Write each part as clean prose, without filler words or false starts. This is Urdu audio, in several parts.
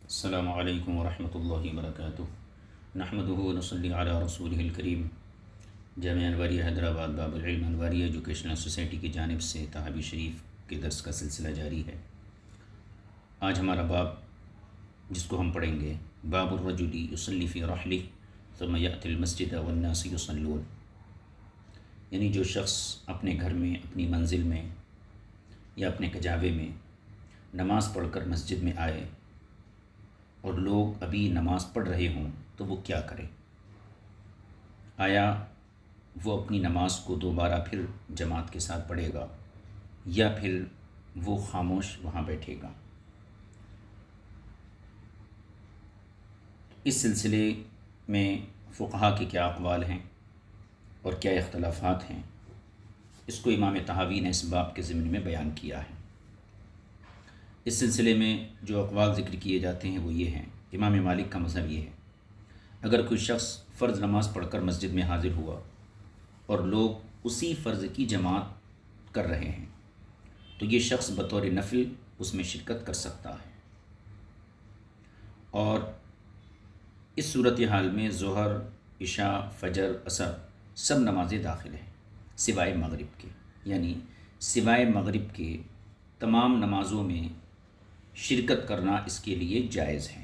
السلام علیکم ورحمۃ اللہ وبرکاتہ۔ نحمدہ ونصلی علی رسولہ الکریم۔ جامعہ انواریہ حیدرآباد باب العلم انواریہ ایجوکیشنل سوسائٹی کی جانب سے تحابی شریف کے درس کا سلسلہ جاری ہے۔ آج ہمارا باب جس کو ہم پڑھیں گے، باب الرجل یصلی فی رحلہ ثم یأتی المسجد والناس یصلون، یعنی جو شخص اپنے گھر میں، اپنی منزل میں یا اپنے کجاوے میں نماز پڑھ کر مسجد میں آئے اور لوگ ابھی نماز پڑھ رہے ہوں تو وہ کیا کرے؟ آیا وہ اپنی نماز کو دوبارہ پھر جماعت کے ساتھ پڑھے گا یا پھر وہ خاموش وہاں بیٹھے گا؟ اس سلسلے میں فقہا کے کیا اقوال ہیں اور کیا اختلافات ہیں، اس کو امام طحاوی نے اس باب کے ضمن میں بیان کیا ہے۔ اس سلسلے میں جو اقوال ذکر کیے جاتے ہیں وہ یہ ہیں۔ امام مالک کا مذہب یہ ہے، اگر کوئی شخص فرض نماز پڑھ کر مسجد میں حاضر ہوا اور لوگ اسی فرض کی جماعت کر رہے ہیں تو یہ شخص بطور نفل اس میں شرکت کر سکتا ہے، اور اس صورتحال میں ظہر، عشاء، فجر، عصر سب نمازیں داخل ہیں سوائے مغرب کے، یعنی سوائے مغرب کے تمام نمازوں میں شرکت کرنا اس کے لیے جائز ہے۔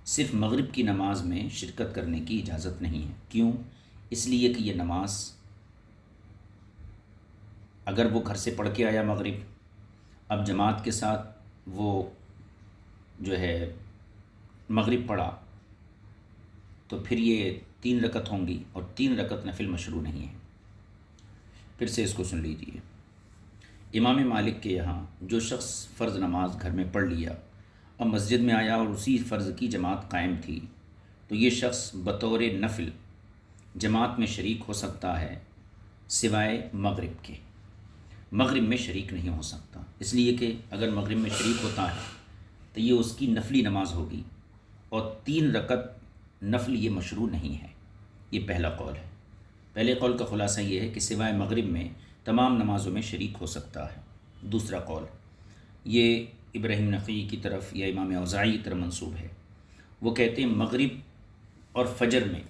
صرف مغرب کی نماز میں شرکت کرنے کی اجازت نہیں ہے۔ کیوں؟ اس لیے کہ یہ نماز اگر وہ گھر سے پڑھ کے آیا مغرب، اب جماعت کے ساتھ وہ جو ہے مغرب پڑھا تو پھر یہ 3 رکعت ہوں گی، اور 3 رکعت نفل مشروع نہیں ہے۔ پھر سے اس کو سن لیجیے۔ امام مالک کے یہاں جو شخص فرض نماز گھر میں پڑھ لیا، اب مسجد میں آیا اور اسی فرض کی جماعت قائم تھی، تو یہ شخص بطور نفل جماعت میں شریک ہو سکتا ہے سوائے مغرب کے۔ مغرب میں شریک نہیں ہو سکتا، اس لیے کہ اگر مغرب میں شریک ہوتا ہے تو یہ اس کی نفلی نماز ہوگی، اور 3 رکعت نفل یہ مشروع نہیں ہے۔ یہ پہلا قول ہے۔ پہلے قول کا خلاصہ یہ ہے کہ سوائے مغرب میں تمام نمازوں میں شریک ہو سکتا ہے۔ دوسرا قول یہ ابراہیم نخعی کی طرف یا امام اوزاعی کی طرف منسوب ہے، وہ کہتے ہیں مغرب اور فجر میں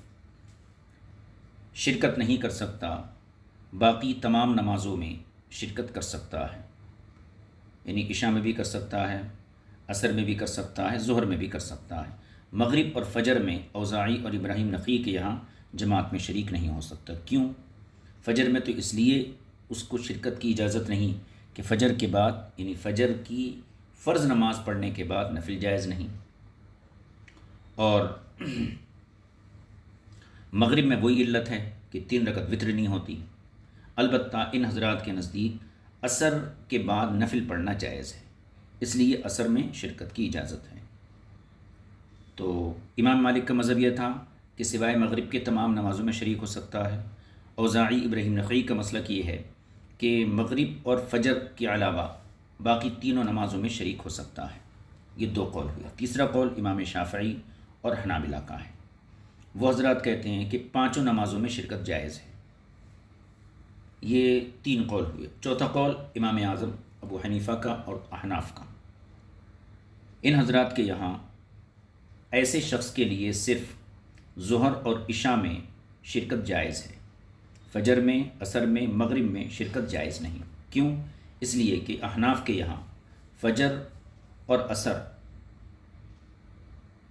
شرکت نہیں کر سکتا، باقی تمام نمازوں میں شرکت کر سکتا ہے، یعنی عشاء میں بھی کر سکتا ہے، عصر میں بھی کر سکتا ہے، ظہر میں بھی کر سکتا ہے۔ مغرب اور فجر میں اوزاعی اور ابراہیم نخعی کے یہاں جماعت میں شریک نہیں ہو سکتا۔ کیوں؟ فجر میں تو اس لیے اس کو شرکت کی اجازت نہیں کہ فجر کے بعد، یعنی فجر کی فرض نماز پڑھنے کے بعد نفل جائز نہیں، اور مغرب میں وہی علت ہے کہ 3 رکعت وتر نہیں ہوتی۔ البتہ ان حضرات کے نزدیک عصر کے بعد نفل پڑھنا جائز ہے، اس لیے عصر میں شرکت کی اجازت ہے۔ تو امام مالک کا مذہب یہ تھا کہ سوائے مغرب کے تمام نمازوں میں شریک ہو سکتا ہے۔ اوزاعی ابراہیم نخعی کا مسلک یہ ہے کہ مغرب اور فجر کے علاوہ باقی تینوں نمازوں میں شریک ہو سکتا ہے۔ یہ 2 قول ہوئے۔ تیسرا قول امام شافعی اور حنابلہ کا ہے۔ وہ حضرات کہتے ہیں کہ 5 نمازوں میں شرکت جائز ہے۔ یہ 3 قول ہوئے۔ چوتھا قول امام اعظم ابو حنیفہ کا اور احناف کا۔ ان حضرات کے یہاں ایسے شخص کے لیے صرف ظہر اور عشاء میں شرکت جائز ہے، فجر میں، عصر میں، مغرب میں شرکت جائز نہیں۔ کیوں؟ اس لیے کہ احناف کے یہاں فجر اور عصر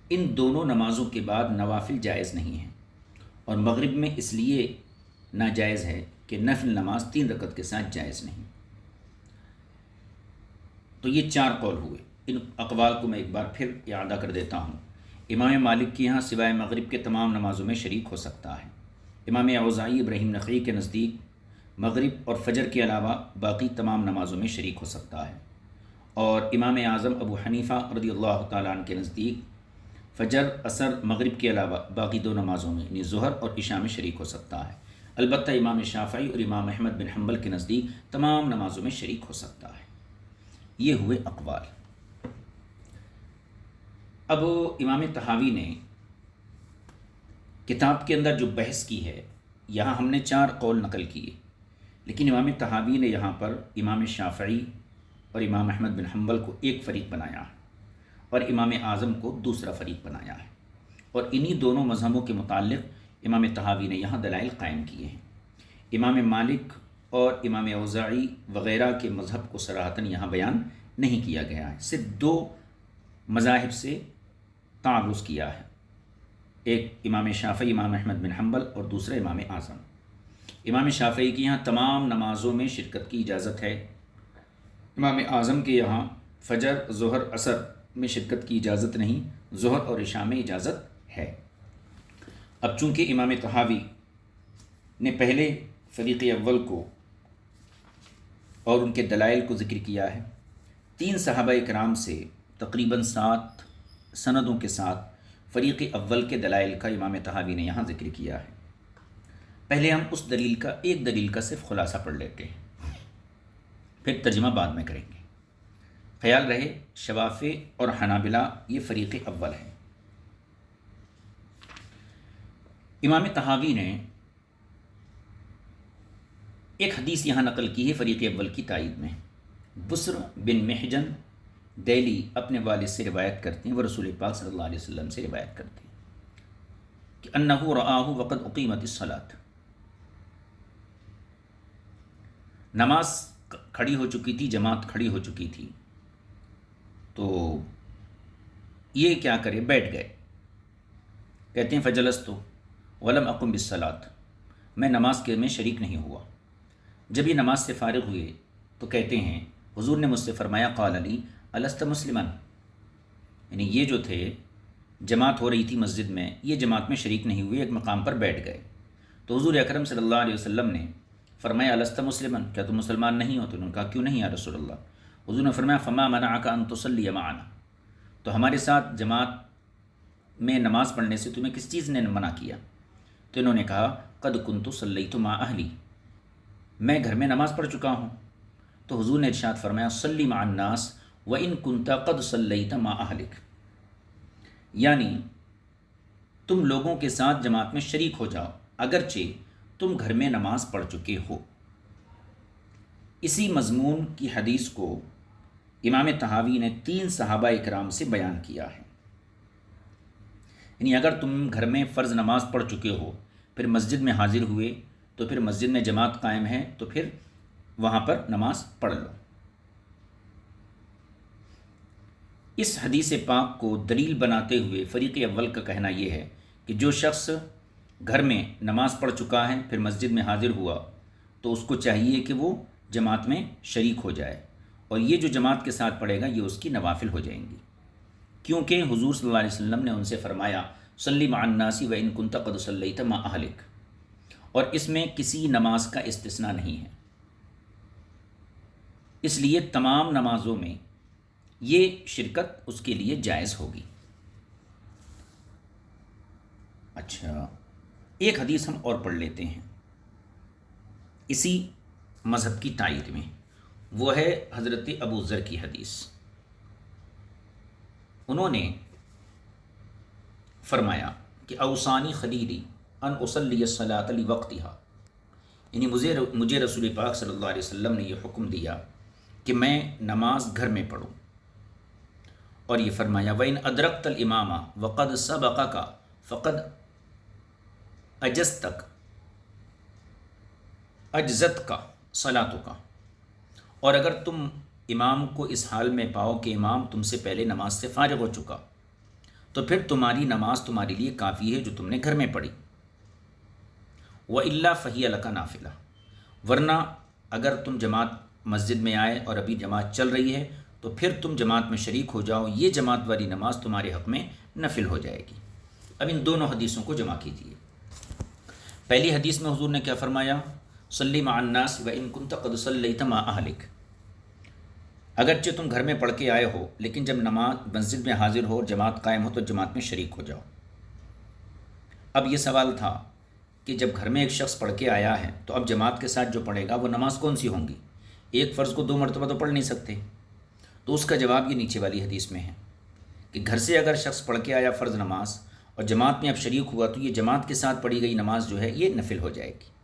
ان دونوں نمازوں کے بعد نوافل جائز نہیں ہیں، اور مغرب میں اس لیے ناجائز ہے کہ نفل نماز 3 رکعت کے ساتھ جائز نہیں۔ تو یہ 4 قول ہوئے۔ ان اقوال کو میں ایک بار پھر اعادہ کر دیتا ہوں۔ امام مالک کے یہاں سوائے مغرب کے تمام نمازوں میں شریک ہو سکتا ہے۔ امام اوزاعی ابراہیم نخعی کے نزدیک مغرب اور فجر کے علاوہ باقی تمام نمازوں میں شریک ہو سکتا ہے، اور امام اعظم ابو حنیفہ رضی اللہ تعالیٰ عنہ کے نزدیک فجر، عصر، مغرب کے علاوہ باقی 2 نمازوں میں یعنی ظہر اور عشاء میں شریک ہو سکتا ہے۔ البتہ امام شافعی اور امام احمد بن حنبل کے نزدیک تمام نمازوں میں شریک ہو سکتا ہے۔ یہ ہوئے اقوال۔ اب امام طحاوی نے کتاب کے اندر جو بحث کی ہے، یہاں ہم نے 4 قول نقل کیے، لیکن امام طحاوی نے یہاں پر امام شافعی اور امام احمد بن حنبل کو ایک فریق بنایا ہے، اور امام اعظم کو دوسرا فریق بنایا ہے، اور انہی دونوں مذہبوں کے متعلق امام طحاوی نے یہاں دلائل قائم کیے ہیں۔ امام مالک اور امام اوزاعی وغیرہ کے مذہب کو صراحتاً یہاں بیان نہیں کیا گیا ہے، صرف دو مذاہب سے تعرض کیا ہے، ایک امام شافعی امام احمد بن حنبل اور دوسرا امام اعظم۔ امام شافعی کے یہاں تمام نمازوں میں شرکت کی اجازت ہے، امام اعظم کے یہاں فجر، ظہر، عصر میں شرکت کی اجازت نہیں، ظہر اور عشاء میں اجازت ہے۔ اب چونکہ امام طحاوی نے پہلے فریق اول کو اور ان کے دلائل کو ذکر کیا ہے، 3 صحابہ کرام سے تقریباً 7 سندوں کے ساتھ فریق اول کے دلائل کا امام طحاوی نے یہاں ذکر کیا ہے۔ پہلے ہم اس دلیل کا ایک دلیل کا صرف خلاصہ پڑھ لیتے ہیں، پھر ترجمہ بعد میں کریں گے۔ خیال رہے شوافع اور حنابلہ یہ فریق اول ہے۔ امام طحاوی نے ایک حدیث یہاں نقل کی ہے فریق اول کی تائید میں۔ بسر بن محجن دیلی اپنے والد سے روایت کرتے ہیں، وہ رسول پاک صلی اللہ علیہ وسلم سے روایت کرتے ہیں کہ انہ رآہ وقد اقیمت الصلاۃ، نماز کھڑی ہو چکی تھی، جماعت کھڑی ہو چکی تھی، تو یہ کیا کرے، بیٹھ گئے۔ کہتے ہیں فجلست ولم اقم بالصلاۃ، میں نماز کے میں شریک نہیں ہوا۔ جب یہ نماز سے فارغ ہوئے تو کہتے ہیں حضور نے مجھ سے فرمایا قال علی الست مسلمن، یعنی یہ جو تھے جماعت ہو رہی تھی مسجد میں، یہ جماعت میں شریک نہیں ہوئے، ایک مقام پر بیٹھ گئے۔ تو حضور اکرم صلی اللہ علیہ وسلم نے فرمایا الست مسلمن، کیا تم مسلمان نہیں ہو؟ تو انہوں نے کہا کیوں نہیں یا رسول اللہ؟ حضور نے فرمایا فما منعک ان تصلی معنا، تو ہمارے ساتھ جماعت میں نماز پڑھنے سے تمہیں کس چیز نے منع کیا؟ تو انہوں نے کہا قد کنت صلیت مع اہلی، میں گھر میں نماز پڑھ چکا ہوں۔ تو حضور نے ارشاد فرمایا صلی مع الناس وان کنت قد صلیت مع اہلک، یعنی تم لوگوں کے ساتھ جماعت میں شریک ہو جاؤ اگرچہ تم گھر میں نماز پڑھ چکے ہو۔ اسی مضمون کی حدیث کو امام طحاوی نے 3 صحابہ اکرام سے بیان کیا ہے، یعنی اگر تم گھر میں فرض نماز پڑھ چکے ہو، پھر مسجد میں حاضر ہوئے، تو پھر مسجد میں جماعت قائم ہے تو پھر وہاں پر نماز پڑھ لو۔ اس حدیث پاک کو دلیل بناتے ہوئے فریق اول کا کہنا یہ ہے کہ جو شخص گھر میں نماز پڑھ چکا ہے پھر مسجد میں حاضر ہوا تو اس کو چاہیے کہ وہ جماعت میں شریک ہو جائے، اور یہ جو جماعت کے ساتھ پڑھے گا یہ اس کی نوافل ہو جائیں گی، کیونکہ حضور صلی اللہ علیہ وسلم نے ان سے فرمایا صلی مع الناس وان کنت قد صلیت مع اہلک، اور اس میں کسی نماز کا استثناء نہیں ہے، اس لیے تمام نمازوں میں یہ شرکت اس کے لیے جائز ہوگی۔ اچھا، ایک حدیث ہم اور پڑھ لیتے ہیں اسی مذہب کی تائید میں، وہ ہے حضرت ابو ذر کی حدیث۔ انہوں نے فرمایا کہ اوصانی خلیلی ان اصلی الصلاۃ لوقتها، یعنی مجھے رسول پاک صلی اللہ علیہ وسلم نے یہ حکم دیا کہ میں نماز گھر میں پڑھوں، اور یہ فرمایا وَإِنْ أَدْرَكْتَ الْإِمَامَ وَقَدْ سَبَقَكَ فَقَدْ أَجْزَتْكَ صَلَاتُكَ، اور اگر تم امام کو اس حال میں پاؤ کہ امام تم سے پہلے نماز سے فارغ ہو چکا، تو پھر تمہاری نماز تمہارے لیے کافی ہے جو تم نے گھر میں پڑھی۔ وَإِلَّا فَهِيَ لَكَ نَافِلَةٌ، ورنہ اگر تم جماعت مسجد میں آئے اور ابھی جماعت چل رہی ہے تو پھر تم جماعت میں شریک ہو جاؤ، یہ جماعت والی نماز تمہارے حق میں نفل ہو جائے گی۔ اب ان دونوں حدیثوں کو جمع کیجیے۔ پہلی حدیث میں حضور نے کیا فرمایا؟ صلی مع الناس وان کنت قد صلیت مع اہلک، اگرچہ تم گھر میں پڑھ کے آئے ہو لیکن جب نماز مسجد میں حاضر ہو اور جماعت قائم ہو تو جماعت میں شریک ہو جاؤ۔ اب یہ سوال تھا کہ جب گھر میں ایک شخص پڑھ کے آیا ہے تو اب جماعت کے ساتھ جو پڑھے گا وہ نماز کون سی ہوں گی؟ ایک فرض کو 2 مرتبہ تو پڑھ نہیں سکتے، تو اس کا جواب یہ نیچے والی حدیث میں ہے کہ گھر سے اگر شخص پڑھ کے آیا فرض نماز اور جماعت میں اب شریک ہوا تو یہ جماعت کے ساتھ پڑھی گئی نماز جو ہے یہ نفل ہو جائے گی۔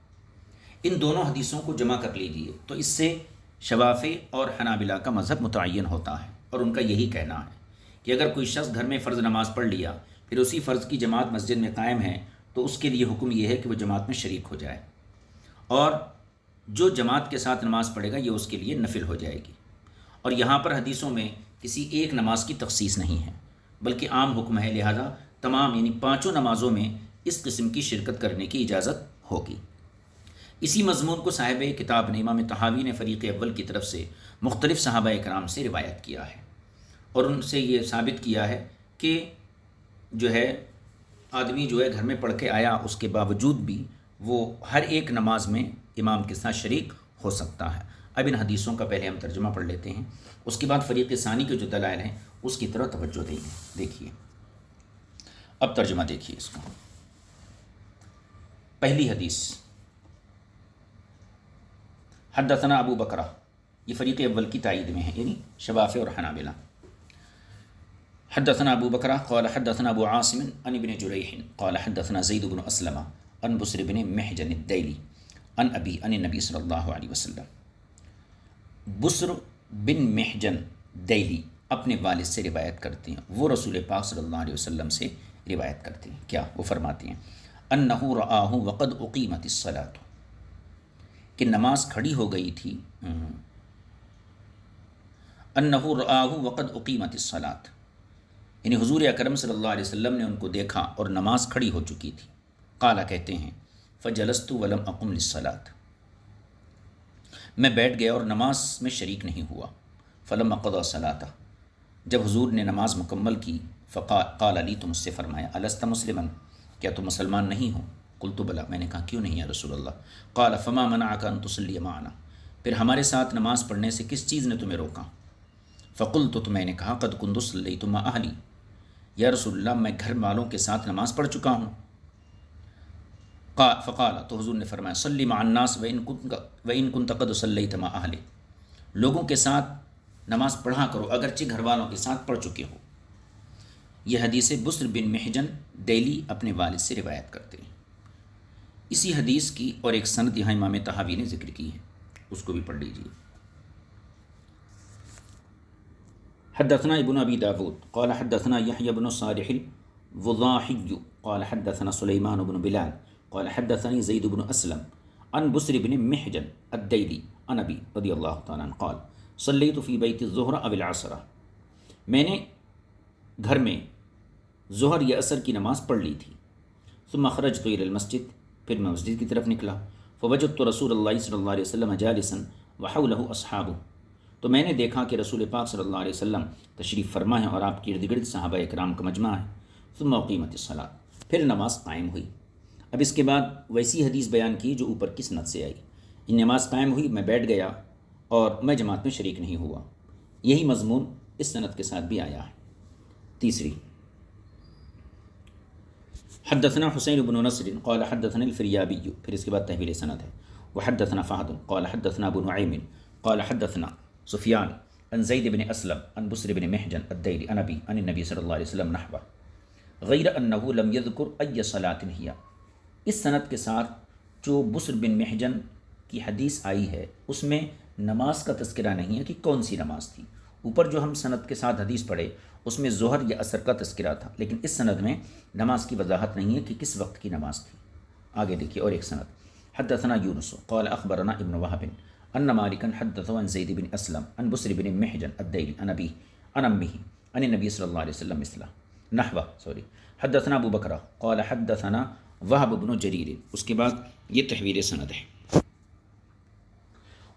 ان دونوں حدیثوں کو جمع کر لیجیے تو اس سے شوافع اور حنابلہ کا مذہب متعین ہوتا ہے، اور ان کا یہی کہنا ہے کہ اگر کوئی شخص گھر میں فرض نماز پڑھ لیا پھر اسی فرض کی جماعت مسجد میں قائم ہے تو اس کے لیے حکم یہ ہے کہ وہ جماعت میں شریک ہو جائے، اور جو جماعت کے ساتھ نماز پڑھے گا یہ اس کے لیے نفل ہو جائے گی۔ اور یہاں پر حدیثوں میں کسی ایک نماز کی تخصیص نہیں ہے بلکہ عام حکم ہے، لہذا تمام یعنی پانچوں نمازوں میں اس قسم کی شرکت کرنے کی اجازت ہوگی۔ اسی مضمون کو صاحب کتاب نے امام طحاوی نے فریق اول کی طرف سے مختلف صحابہ کرام سے روایت کیا ہے، اور ان سے یہ ثابت کیا ہے کہ جو ہے آدمی جو ہے گھر میں پڑھ کے آیا اس کے باوجود بھی وہ ہر ایک نماز میں امام کے ساتھ شریک ہو سکتا ہے۔ اب ان حدیثوں کا پہلے ہم ترجمہ پڑھ لیتے ہیں، اس کے بعد فریق ثانی کے جو دلائل ہیں اس کی طرف توجہ دیں گے۔ دیکھیے اب ترجمہ دیکھیے اس کا۔ پہلی حدیث، حدثنا ابو بکرہ، یہ فریق اول کی تائید میں ہے یعنی شوافی اور حنابلہ۔ حدثنا ابو بکرہ قال حدثنا ابو عاصم عن ابن جریح قال حدثنا زید بن اسلم عن بسر بن محجن الدیلی عن ابی عن النبی صلی اللہ علیہ وسلم۔ بسر بن محجن دیلی اپنے والد سے روایت کرتے ہیں، وہ رسول پاک صلی اللہ علیہ وسلم سے روایت کرتے ہیں، کیا وہ فرماتے ہیں انہ رآہ وقد اقیمت الصلاۃ، کہ نماز کھڑی ہو گئی تھی، انہ رآہ وقد اقیمت الصلاۃ، یعنی حضور اکرم صلی اللہ علیہ وسلم نے ان کو دیکھا اور نماز کھڑی ہو چکی تھی۔ قال کہتے ہیں فجلست ولم اقم للصلاۃ، میں بیٹھ گیا اور نماز میں شریک نہیں ہوا۔ فلما قضى صلاۃ، جب حضور نے نماز مکمل کی، قال علی، تو مجھ سے فرمایا الست مسلما، کیا تم مسلمان نہیں ہو؟ قلت بلا، میں نے کہا کیوں نہیں یا رسول اللہ؟ قال فما منعك ان تصلي معنا، پھر ہمارے ساتھ نماز پڑھنے سے کس چیز نے تمہیں روکا؟ فقلت، تو میں نے کہا قد كنت صليت مع اہلی، یا رسول اللہ میں گھر والوں کے ساتھ نماز پڑھ چکا ہوں۔ فقال، تو حضور نے فرمایا صلی مع الناس وإن كنت قد صليت مع اہلک، لوگوں کے ساتھ نماز پڑھا کرو اگرچہ گھر والوں کے ساتھ پڑھ چکے ہو۔ یہ حدیث بسر بن محجن دیلی اپنے والد سے روایت کرتے ہیں۔ اسی حدیث کی اور ایک سند یہاں امام طحاوی نے ذکر کی ہے، اس کو بھی پڑھ لیجیے۔ حدثنا ابن ابی داود قال حدثنا يحيى بن صالح الوضاحي قال حدثنا سليمان بن بلال قال حدثني زيد بن اسلم عن بسر بن محجن الديلي عن ابي رضي الله تعالى عنه قال صليت في بيت الظهر او العصر، میں نے گھر میں ظہر یا عصر کی نماز پڑھ لی تھی۔ ثم خرجت الى المسجد، پھر میں مسجد کی طرف نکلا۔ فوجدت رسول اللہ صلی اللہ علیہ وسلم جالسا وحوله اصحابه، تو میں نے دیکھا کہ رسول پاک صلی اللہ علیہ وسلم تشریف فرما ہے اور آپ کی ارد گرد صحابہ اکرام کا مجمع ہے۔ ثم اقیمت الصلاۃ، پھر نماز قائم ہوئی۔ اب اس کے بعد ویسی حدیث بیان کی جو اوپر کی سند سے آئی، ان نماز قائم ہوئی، میں بیٹھ گیا اور میں جماعت میں شریک نہیں ہوا۔ یہی مضمون اس سند کے ساتھ بھی آیا ہے۔ تیسری، حدثنا حسین بن نصر قال حدثنا الفریابی، پھر اس کے بعد تحویل سند ہے۔ وحدثنا فہد قال حدثنا ابو نعیم قال حدثنا سفیان عن زید بن اسلم عن بسر بن محجن الدیلی عن ابی عن النبی صلی اللہ علیہ وسلم نحوہ غیر انہ لم یذکر ای صلاۃ ہی، اس سند کے ساتھ جو بسر بن محجن کی حدیث آئی ہے اس میں نماز کا تذکرہ نہیں ہے کہ کون سی نماز تھی۔ اوپر جو ہم سند کے ساتھ حدیث پڑھے اس میں ظہر یا عصر کا تذکرہ تھا، لیکن اس سند میں نماز کی وضاحت نہیں ہے کہ کس وقت کی نماز تھی۔ آگے دیکھیے اور ایک سند، حدثنا یونس قال اخبرنا ابن وهب ان مالکا حدثه عن زید بن اسلم عن بسر بن محجن الدیلی عن ابی عن امه عن النبی صلی اللہ علیہ وسلم مثلہ نحوہ حدثنا ابو بکرہ قال حدثنا وهب بن جریر، اس کے بعد یہ تحویل سند ہے۔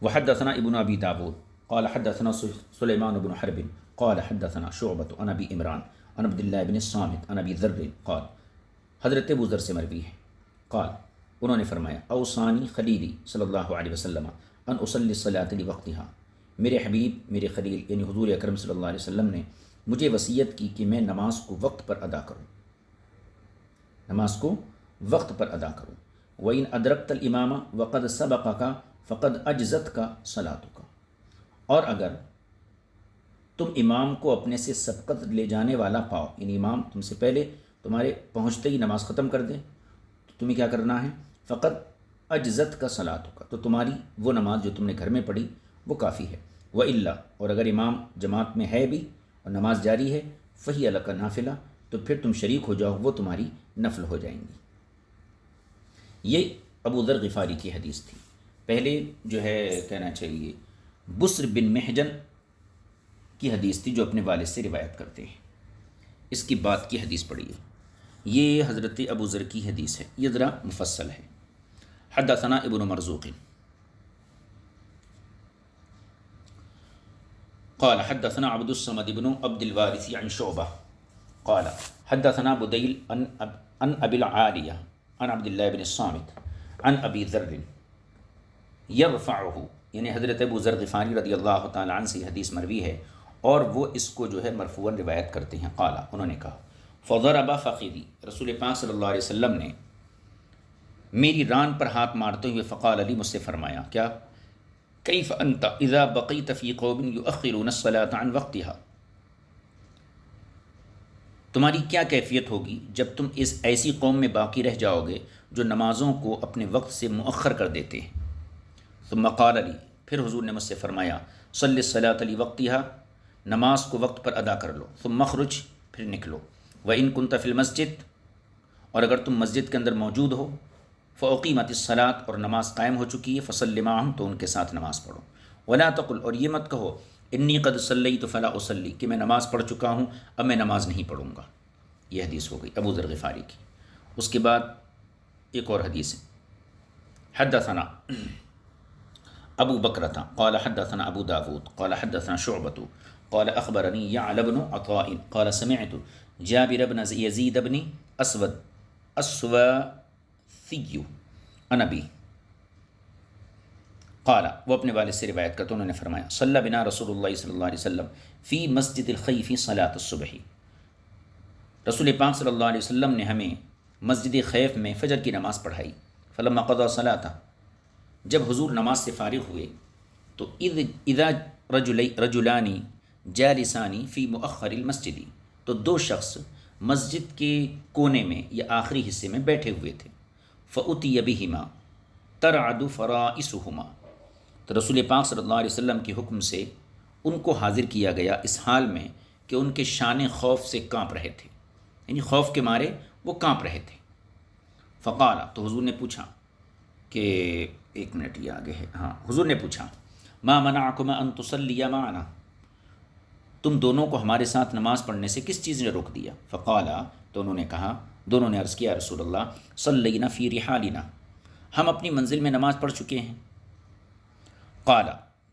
وحدثنا ابن ابی داود قال حدثنا سلیمان بن حرب قال حدثنا شعبۃ عن ابی عمران عن عبد اللہ بن الصامت عن ابی ذر قال، حضرت ابو ذر سے مروی ہے، قال انہوں نے فرمایا اوصانی خلیلی صلی اللہ علیہ وسلم ان اصلی الصلاۃ لوقتها، میرے حبیب میرے خلیل یعنی حضور اکرم صلی اللہ علیہ وسلم نے مجھے وصیت کی کہ میں نماز کو وقت پر ادا کروں، نماز کو وقت پر ادا کروں۔ وَإِنْ أَدْرَكْتَ الْإِمَامَ وَقَدْ سَبَقَكَ فَقَدْ أَجْزَتْكَ صَلَاتُكَ، اور اگر تم امام کو اپنے سے سبقت لے جانے والا پاؤ، یعنی امام تم سے پہلے تمہارے پہنچتے ہی نماز ختم کر دے تو تمہیں کیا کرنا ہے؟ فقط اجزت کا صلاتک، تو تمہاری وہ نماز جو تم نے گھر میں پڑھی وہ کافی ہے۔ وَإِلَّا، اور اگر امام جماعت میں ہے بھی اور نماز جاری ہے، فہی لک نافلہ، تو پھر تم شریک ہو جاؤ، وہ تمہاری نفل ہو جائیں گی۔ یہ ابو ذر غفاری کی حدیث تھی۔ پہلے جو ہے کہنا چاہیے بسر بن محجن کی حدیث تھی، جو اپنے والد سے روایت کرتے ہیں۔ اس کی بات کی حدیث پڑھی ہے، یہ حضرت ابو ذر کی حدیث ہے، یہ ذرا مفصل ہے۔ حدثنا ابن مرزوق قال حدثنا عبد الصمد بن عبد الوارث عن شعبہ قال حدثنا بدیل عن ابی العالیہ عن عبد اللہ بن الصامت عن ابی ذر یرفعہ، یعنی حضرت ابو ذر غفاری رضی اللہ تعالی عنہ سے حدیث مروی ہے اور وہ اس کو جو ہے مرفوعاً روایت کرتے ہیں۔ قال، انہوں نے کہا فضرب فخذی، رسول پاک صلی اللہ علیہ وسلم نے میری ران پر ہاتھ مارتے ہوئے فقال علی، مجھ سے فرمایا کیا، کیف انت اذا بقیت فی قوم یؤخرون الصلاة عن وقتها، تمہاری کیا کیفیت ہوگی جب تم اس ایسی قوم میں باقی رہ جاؤ گے جو نمازوں کو اپنے وقت سے مؤخر کر دیتے ہیں۔ ثم قال علی، پھر حضور نے مجھ سے فرمایا صلی الصلاة لوقتها، نماز کو وقت پر ادا کر لو، ثم اخرج، پھر نکلو، وإن كنت في المسجد، اور اگر تم مسجد کے اندر موجود ہو، فأقیمت الصلاة، اور نماز قائم ہو چکی ہے، فصلی معہم، تو ان کے ساتھ نماز پڑھو، ولا تقل، اور یہ مت کہو انی قد صلیت فلا اصلی، کہ میں نماز پڑھ چکا ہوں اب میں نماز نہیں پڑھوں گا۔ یہ حدیث ہو گئی ابو ذر غفاری کی۔ اس کے بعد ایک اور حدیث ہے، حدثنا ابو بکرۃ قال حدثنا ابو داود قال حدثنا شعبۃ قال اخبرنی یعلی بن عطاء قال سمعت جابر بن یزید بن اسود السواثی عن ابی قال، وہ اپنے والد سے روایت کرتے، انہوں نے فرمایا صلی بنا رسول اللہ صلی اللہ علیہ وسلم فی مسجد الخیف صلاۃ الصبح، رسول پاک صلی اللہ علیہ وسلم نے ہمیں مسجد خیف میں فجر کی نماز پڑھائی۔ فلما قضى صلاۃ، جب حضور نماز سے فارغ ہوئے تو اذا رجلان جالسان فی مؤخر المسجد، تو دو شخص مسجد کے کونے میں یا آخری حصے میں بیٹھے ہوئے تھے۔ فأتی بہما ترعد فرائسہما، تو رسول پاک صلی اللہ علیہ وسلم کے حکم سے ان کو حاضر کیا گیا اس حال میں کہ ان کے شانے خوف سے کانپ رہے تھے، یعنی خوف کے مارے وہ کانپ رہے تھے۔ فقال، تو حضور نے پوچھا کہ ایک منٹ یہ آگے ہے، ہاں، حضور نے پوچھا ما منعکما ان تصلیا معنا، تم دونوں کو ہمارے ساتھ نماز پڑھنے سے کس چیز نے روک دیا؟ فقالا، تو انہوں نے کہا، دونوں نے عرض کیا رسول اللہ صلینا فی رحالنا، ہم اپنی منزل میں نماز پڑھ چکے ہیں۔ قال،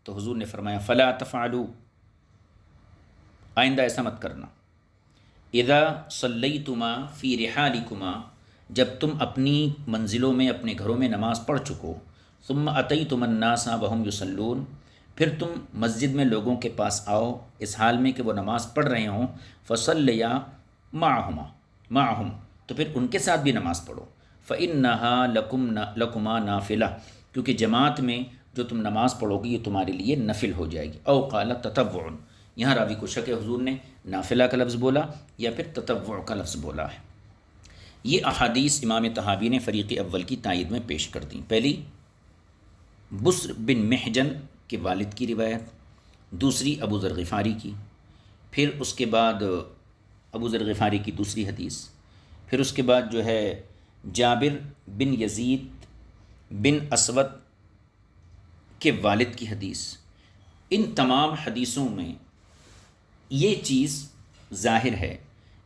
تو حضور نے فرمایا فلا تفعلوا، آئندہ ایسا مت کرنا، اذا صلیتما فی رحالکما، جب تم اپنی منزلوں میں اپنے گھروں میں نماز پڑھ چکو، ثم اتیتم الناس وهم یصلون، پھر تم مسجد میں لوگوں کے پاس آؤ اس حال میں کہ وہ نماز پڑھ رہے ہوں، فصلیا معہم، تو پھر ان کے ساتھ بھی نماز پڑھو، فإنہا لکما نافلہ، کیونکہ جماعت میں جو تم نماز پڑھو گی یہ تمہارے لیے نفل ہو جائے گی۔ او قال تطوع، یہاں راوی کو شک ہے حضور نے نافلہ کا لفظ بولا یا پھر تطوع کا لفظ بولا ہے۔ یہ احادیث امام طحاوی نے فریق اول کی تائید میں پیش کر دیں۔ پہلی بسر بن محجن کے والد کی روایت، دوسری ابو ذر غفاری کی، پھر اس کے بعد ابو ذر غفاری کی دوسری حدیث، پھر اس کے بعد جو ہے جابر بن یزید بن اسود کے والد کی حدیث۔ ان تمام حدیثوں میں یہ چیز ظاہر ہے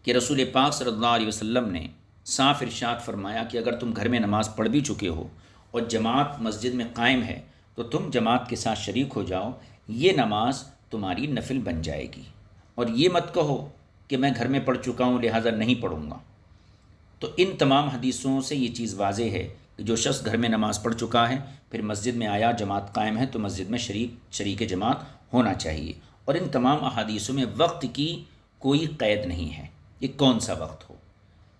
کہ رسول پاک صلی اللہ علیہ وسلم نے صاف ارشاد فرمایا کہ اگر تم گھر میں نماز پڑھ بھی چکے ہو اور جماعت مسجد میں قائم ہے تو تم جماعت کے ساتھ شریک ہو جاؤ، یہ نماز تمہاری نفل بن جائے گی، اور یہ مت کہو کہ میں گھر میں پڑھ چکا ہوں لہٰذا نہیں پڑھوں گا۔ تو ان تمام حدیثوں سے یہ چیز واضح ہے کہ جو شخص گھر میں نماز پڑھ چکا ہے پھر مسجد میں آیا، جماعت قائم ہے، تو مسجد میں شریک جماعت ہونا چاہیے۔ اور ان تمام احادیثوں میں وقت کی کوئی قید نہیں ہے، یہ کون سا وقت ہو،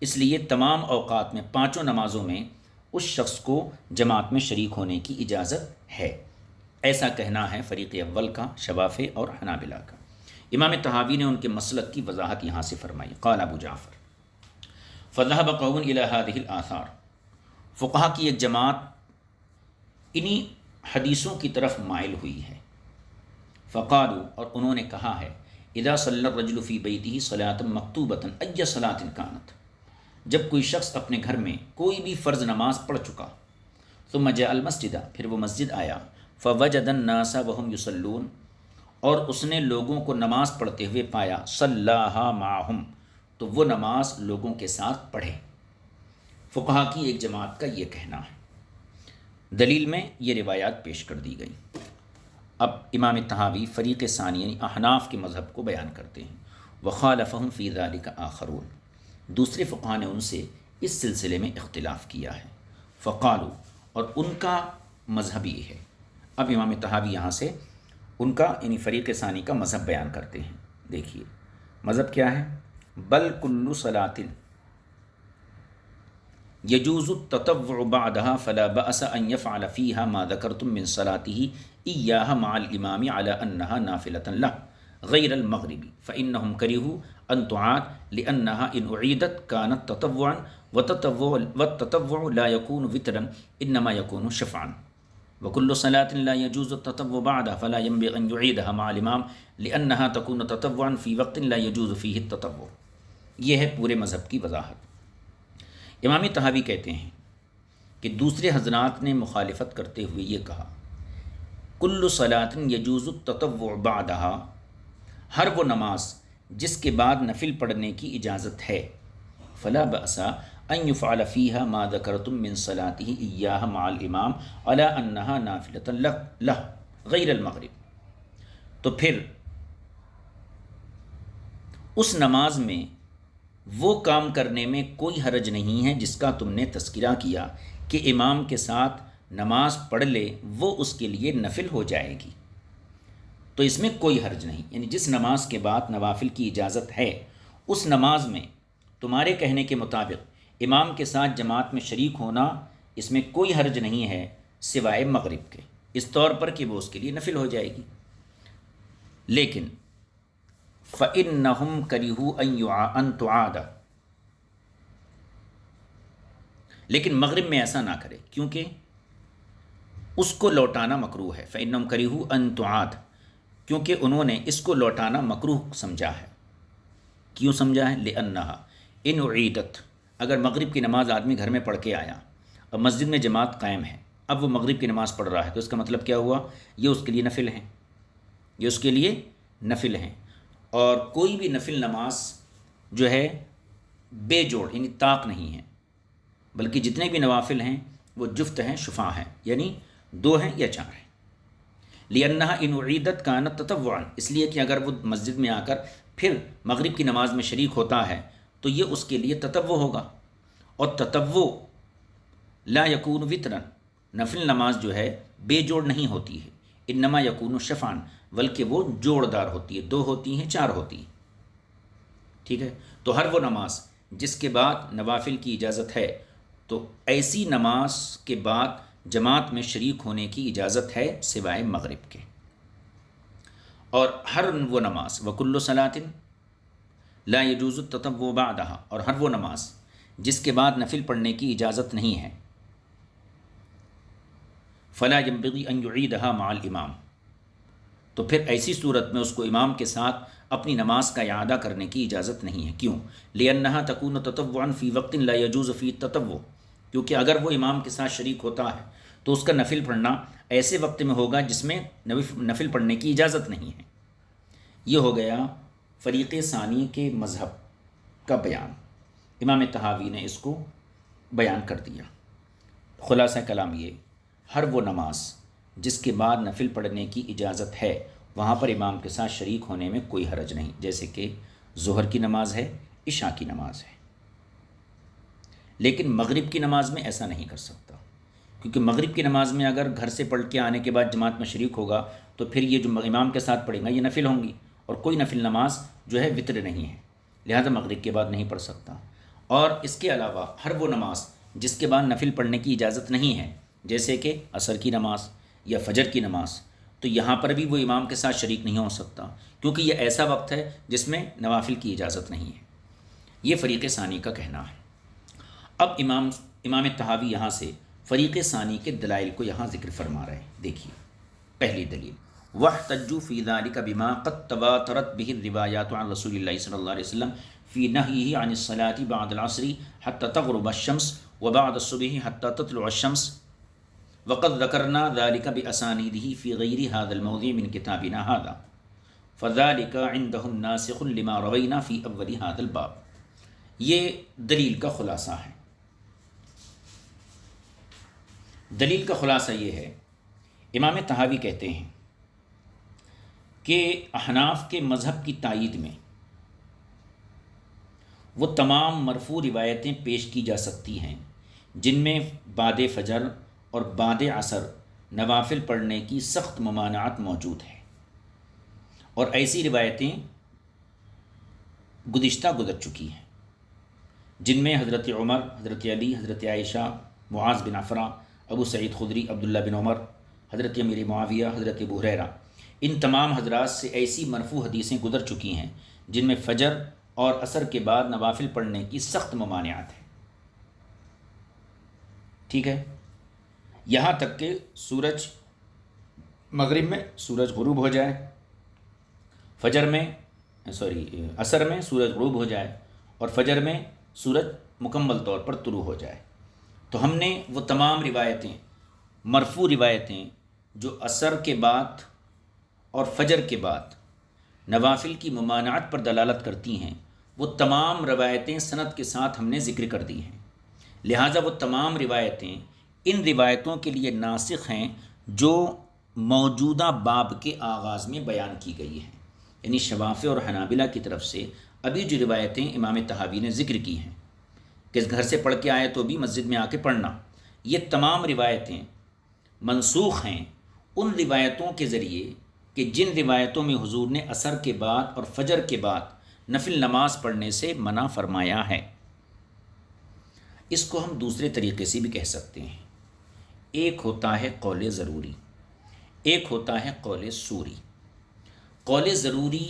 اس لیے تمام اوقات میں پانچوں نمازوں میں اس شخص کو جماعت میں شریک ہونے کی اجازت ہے۔ ایسا کہنا ہے فریق اول کا، شوافع اور حنابلہ کا۔ امام طحاوی نے ان کے مسلک کی وضاحت یہاں سے فرمائی۔ قال ابو جعفر فذهب قوم الى هذه الاثار، فقہا کی ایک جماعت انہی حدیثوں کی طرف مائل ہوئی ہے۔ فقالوا، اور انہوں نے کہا ہے، اذا صلی الرجل فی بیتہ صلاۃ مکتوبۃ ای صلاۃ کانت، جب کوئی شخص اپنے گھر میں کوئی بھی فرض نماز پڑھ چکا، ثم جاء المسجد، پھر وہ مسجد آیا، فوجد الناس وهم یصلون، اور اس نے لوگوں کو نماز پڑھتے ہوئے پایا، صلاھا معہم، تو وہ نماز لوگوں کے ساتھ پڑھے۔ فقہا کی ایک جماعت کا یہ کہنا ہے۔ دلیل میں یہ روایات پیش کر دی گئی۔ اب امام طحاوی فریق ثانی یعنی احناف کے مذہب کو بیان کرتے ہیں۔ وخالفہم فی ذلک آخرون، دوسرے فقہا نے ان سے اس سلسلے میں اختلاف کیا ہے۔ فقالو، اور ان کا مذہب یہ ہے۔ اب امام طحاوی یہاں سے ان کا یعنی فریق ثانی کا مذہب بیان کرتے ہیں۔ دیکھیے مذہب کیا ہے؟ بل کل صلاۃ یجوز التطوع بعدها فلا بأس ان يفعل فيها ما ذكرتم من صلاته إياها مع الإمام على أنها نافلة له غير المغرب فإنهم كرهوا أن تعاد لأنها إن أعيدت كانت تطوعا والتطوع لا يكون وترا إنما يكون شفعا وكل صلاة لا يجوز التطوع بعدها فلا ينبغي أن يعيدها مع الإمام لأنها تكون تطوعا في وقت لا يجوز فيه التطوع۔ یہ ہے پورے مذہب کی وضاحت۔ امام طحاوی کہتے ہیں کہ دوسرے حضرات نے مخالفت کرتے ہوئے یہ کہا، کل صلاۃ یجوز التطوع بعدها، ہر وہ نماز جس کے بعد نفل پڑھنے کی اجازت ہے، فلا بأس ان يفعل فيها ما ذكرتم من صلاته إياها مع الإمام على أنها نافلة له غیر المغرب، تو پھر اس نماز میں وہ کام کرنے میں کوئی حرج نہیں ہے جس کا تم نے تذکرہ کیا کہ امام کے ساتھ نماز پڑھ لے، وہ اس کے لیے نفل ہو جائے گی، تو اس میں کوئی حرج نہیں۔ یعنی جس نماز کے بعد نوافل کی اجازت ہے، اس نماز میں تمہارے کہنے کے مطابق امام کے ساتھ جماعت میں شریک ہونا، اس میں کوئی حرج نہیں ہے سوائے مغرب کے، اس طور پر کہ وہ اس کے لیے نفل ہو جائے گی۔ لیکن فَإِنَّهُمْ كَرِهُوا أَن تُعَادَ، لیکن مغرب میں ایسا نہ کرے کیونکہ اس کو لوٹانا مکروہ ہے۔ فَإِنَّهُمْ كَرِهُوا أَن تُعَادَ، کیونکہ انہوں نے اس کو لوٹانا مکروہ سمجھا ہے۔ کیوں سمجھا ہے؟ لِأَنَّهَا إِنْ أُعِيدَتْ، اگر مغرب کی نماز آدمی گھر میں پڑھ کے آیا، اب مسجد میں جماعت قائم ہے، اب وہ مغرب کی نماز پڑھ رہا ہے، تو اس کا مطلب کیا ہوا؟ یہ اس کے لیے نفل ہیں، یہ اس کے لیے نفل ہیں۔ اور کوئی بھی نفل نماز جو ہے بے جوڑ یعنی طاق نہیں ہے، بلکہ جتنے بھی نوافل ہیں وہ جفت ہیں، شفاع ہیں، یعنی 2 ہیں یا 4 ہیں۔ لِأَنَّهَا إِنْ أُعِيدَتْ كَانَتْ تَطَوُّعًا، اس لیے کہ اگر وہ مسجد میں آ کر پھر مغرب کی نماز میں شریک ہوتا ہے تو یہ اس کے لیے تطوع ہوگا، اور تطوع لا یکون وطرا، نفل نماز جو ہے بے جوڑ نہیں ہوتی ہے، انما یکون شفعاً، بلکہ وہ جوڑ دار ہوتی ہے، 2 ہوتی ہیں، 4 ہوتی ہیں۔ ٹھیک ہے، تو ہر وہ نماز جس کے بعد نوافل کی اجازت ہے، تو ایسی نماز کے بعد جماعت میں شریک ہونے کی اجازت ہے سوائے مغرب کے۔ اور ہر وہ نماز وکل صلاۃ لا یجوز التطوع بعدها، اور ہر وہ نماز جس کے بعد نفل پڑھنے کی اجازت نہیں ہے، فلا ينبغي ان يعيدها مع الامام، تو پھر ایسی صورت میں اس کو امام کے ساتھ اپنی نماز کا اعادہ کرنے کی اجازت نہیں ہے۔ کیوں؟ لأنها تكون تطوعا في وقت لا يجوز فيه التطوع، کیونکہ اگر وہ امام کے ساتھ شریک ہوتا ہے تو اس کا نفل پڑھنا ایسے وقت میں ہوگا جس میں نفل پڑھنے کی اجازت نہیں ہے۔ یہ ہو گیا فریق ثانی کے مذہب کا بیان، امام طحاوی نے اس کو بیان کر دیا۔ خلاصہ کلام یہ، ہر وہ نماز جس کے بعد نفل پڑھنے کی اجازت ہے، وہاں پر امام کے ساتھ شریک ہونے میں کوئی حرج نہیں، جیسے کہ ظہر کی نماز ہے، عشاء کی نماز ہے۔ لیکن مغرب کی نماز میں ایسا نہیں کر سکتا، کیونکہ مغرب کی نماز میں اگر گھر سے پڑھ کے آنے کے بعد جماعت میں شریک ہوگا تو پھر یہ جو امام کے ساتھ پڑھیں گا یہ نفل ہوں گی، اور کوئی نفل نماز جو ہے وطر نہیں ہے، لہذا مغرب کے بعد نہیں پڑھ سکتا۔ اور اس کے علاوہ ہر وہ نماز جس کے بعد نفل پڑھنے کی اجازت نہیں ہے، جیسے کہ عصر کی نماز یا فجر کی نماز، تو یہاں پر بھی وہ امام کے ساتھ شریک نہیں ہو سکتا، کیونکہ یہ ایسا وقت ہے جس میں نوافل کی اجازت نہیں ہے۔ یہ فریق ثانی کا کہنا ہے۔ اب امام طحاوی یہاں سے فریق ثانی کے دلائل کو یہاں ذکر فرما رہے ہیں۔ دیکھیے پہلی دلیل، واحتجوا في ذلك بما قد تواترت به الروايات عن رسول الله صلى الله عليه وسلم في نهيه عن الصلاة بعد العصر حتى تغرب الشمس وبعد الصبح حتى تطلع الشمس، وقد ذكرنا ذلك بأسانيده في غير هذا الموضع من كتابنا هذا، فذلك عندهم ناسخ لما روينا في اول هذا الباب۔ یہ دلیل کا خلاصہ ہے۔ دلیل کا خلاصہ یہ ہے، امام طحاوی کہتے ہیں کہ احناف کے مذہب کی تائید میں وہ تمام مرفوع روایتیں پیش کی جا سکتی ہیں جن میں بعد فجر اور بعد عصر نوافل پڑھنے کی سخت ممانعت موجود ہے، اور ایسی روایتیں گزر چکی ہیں جن میں حضرت عمر، حضرت علی، حضرت عائشہ، معاذ بن عفراء، ابو سعید خدری، عبداللہ بن عمر، حضرت امیر معاویہ، حضرت ابو ہریرہ، ان تمام حضرات سے ایسی مرفوع حدیثیں گزر چکی ہیں جن میں فجر اور عصر کے بعد نوافل پڑھنے کی سخت ممانعت ہے۔ ٹھیک ہے، یہاں تک کہ مغرب میں سورج غروب ہو جائے، عصر میں سورج غروب ہو جائے اور فجر میں سورج مکمل طور پر طلوع ہو جائے۔ تو ہم نے وہ تمام روایتیں، مرفوع روایتیں جو عصر کے بعد اور فجر کے بعد نوافل کی ممانعت پر دلالت کرتی ہیں، وہ تمام روایتیں سند کے ساتھ ہم نے ذکر کر دی ہیں۔ لہٰذا وہ تمام روایتیں ان روایتوں کے لیے ناسخ ہیں جو موجودہ باب کے آغاز میں بیان کی گئی ہیں، یعنی شوافع اور حنابلہ کی طرف سے ابھی جو روایتیں امام طحاوی نے ذکر کی ہیں کہ گھر سے پڑھ کے آئے تو بھی مسجد میں آ کے پڑھنا، یہ تمام روایتیں منسوخ ہیں ان روایتوں کے ذریعے کہ جن روایتوں میں حضور نے عصر کے بعد اور فجر کے بعد نفل نماز پڑھنے سے منع فرمایا ہے۔ اس کو ہم دوسرے طریقے سے بھی کہہ سکتے ہیں، ایک ہوتا ہے قول ضروری، ایک ہوتا ہے قول سوری۔ قول ضروری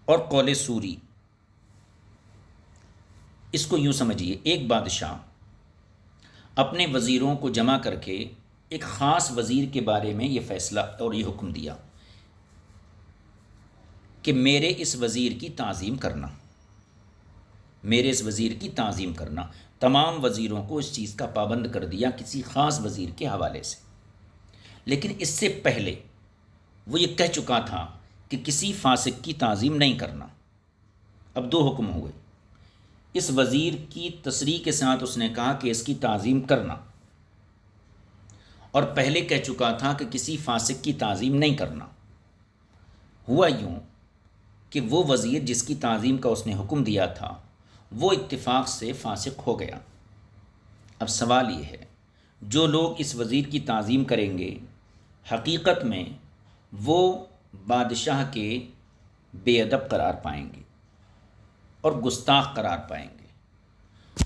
اور قول سوری، اس کو یوں سمجھیے، ایک بادشاہ اپنے وزیروں کو جمع کر کے ایک خاص وزیر کے بارے میں یہ فیصلہ اور یہ حکم دیا کہ میرے اس وزیر کی تعظیم کرنا، میرے اس وزیر کی تعظیم کرنا۔ تمام وزیروں کو اس چیز کا پابند کر دیا کسی خاص وزیر کے حوالے سے، لیکن اس سے پہلے وہ یہ کہہ چکا تھا کہ کسی فاسق کی تعظیم نہیں کرنا۔ اب دو حکم ہوئے، اس وزیر کی تصریح کے ساتھ اس نے کہا کہ اس کی تعظیم کرنا، اور پہلے کہہ چکا تھا کہ کسی فاسق کی تعظیم نہیں کرنا۔ ہوا یوں کہ وہ وزیر جس کی تعظیم کا اس نے حکم دیا تھا وہ اتفاق سے فاسق ہو گیا۔ اب سوال یہ ہے، جو لوگ اس وزیر کی تعظیم کریں گے حقیقت میں وہ بادشاہ کے بے ادب قرار پائیں گے اور گستاخ قرار پائیں گے،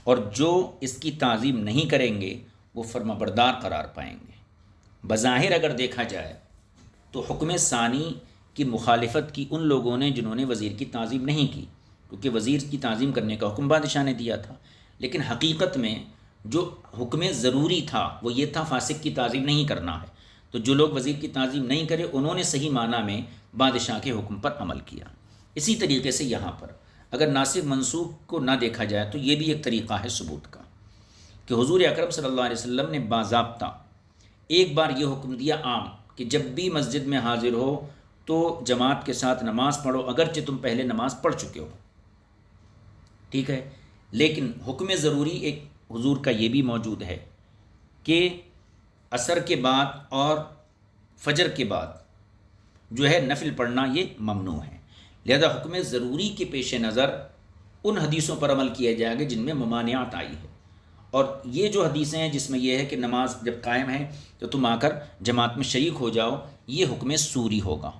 اور جو اس کی تعظیم نہیں کریں گے وہ فرمانبردار قرار پائیں گے۔ بظاہر اگر دیکھا جائے تو حکم ثانی کی مخالفت کی ان لوگوں نے جنہوں نے وزیر کی تعظیم نہیں کی، کیونکہ وزیر کی تعظیم کرنے کا حکم بادشاہ نے دیا تھا، لیکن حقیقت میں جو حکم ضروری تھا وہ یہ تھا فاسق کی تعظیم نہیں کرنا ہے۔ تو جو لوگ وزیر کی تعظیم نہیں کرے انہوں نے صحیح معنی میں بادشاہ کے حکم پر عمل کیا۔ اسی طریقے سے یہاں پر اگر ناسخ منسوخ کو نہ دیکھا جائے تو یہ بھی ایک طریقہ ہے ثبوت کا کہ حضور اکرم صلی اللہ علیہ وسلم نے باضابطہ ایک بار یہ حکم دیا عام کہ جب بھی مسجد میں حاضر ہو تو جماعت کے ساتھ نماز پڑھو، اگرچہ تم پہلے نماز پڑھ چکے ہو۔ ٹھیک ہے، لیکن حکم ضروری ایک حضور کا یہ بھی موجود ہے کہ عصر کے بعد اور فجر کے بعد جو ہے نفل پڑھنا یہ ممنوع ہے۔ لہذا حکم ضروری کے پیش نظر ان حدیثوں پر عمل کیا جائے گا جن میں ممانعت آئی ہے، اور یہ جو حدیثیں ہیں جس میں یہ ہے کہ نماز جب قائم ہے تو تم آ کر جماعت میں شریک ہو جاؤ، یہ حکم سوری ہوگا۔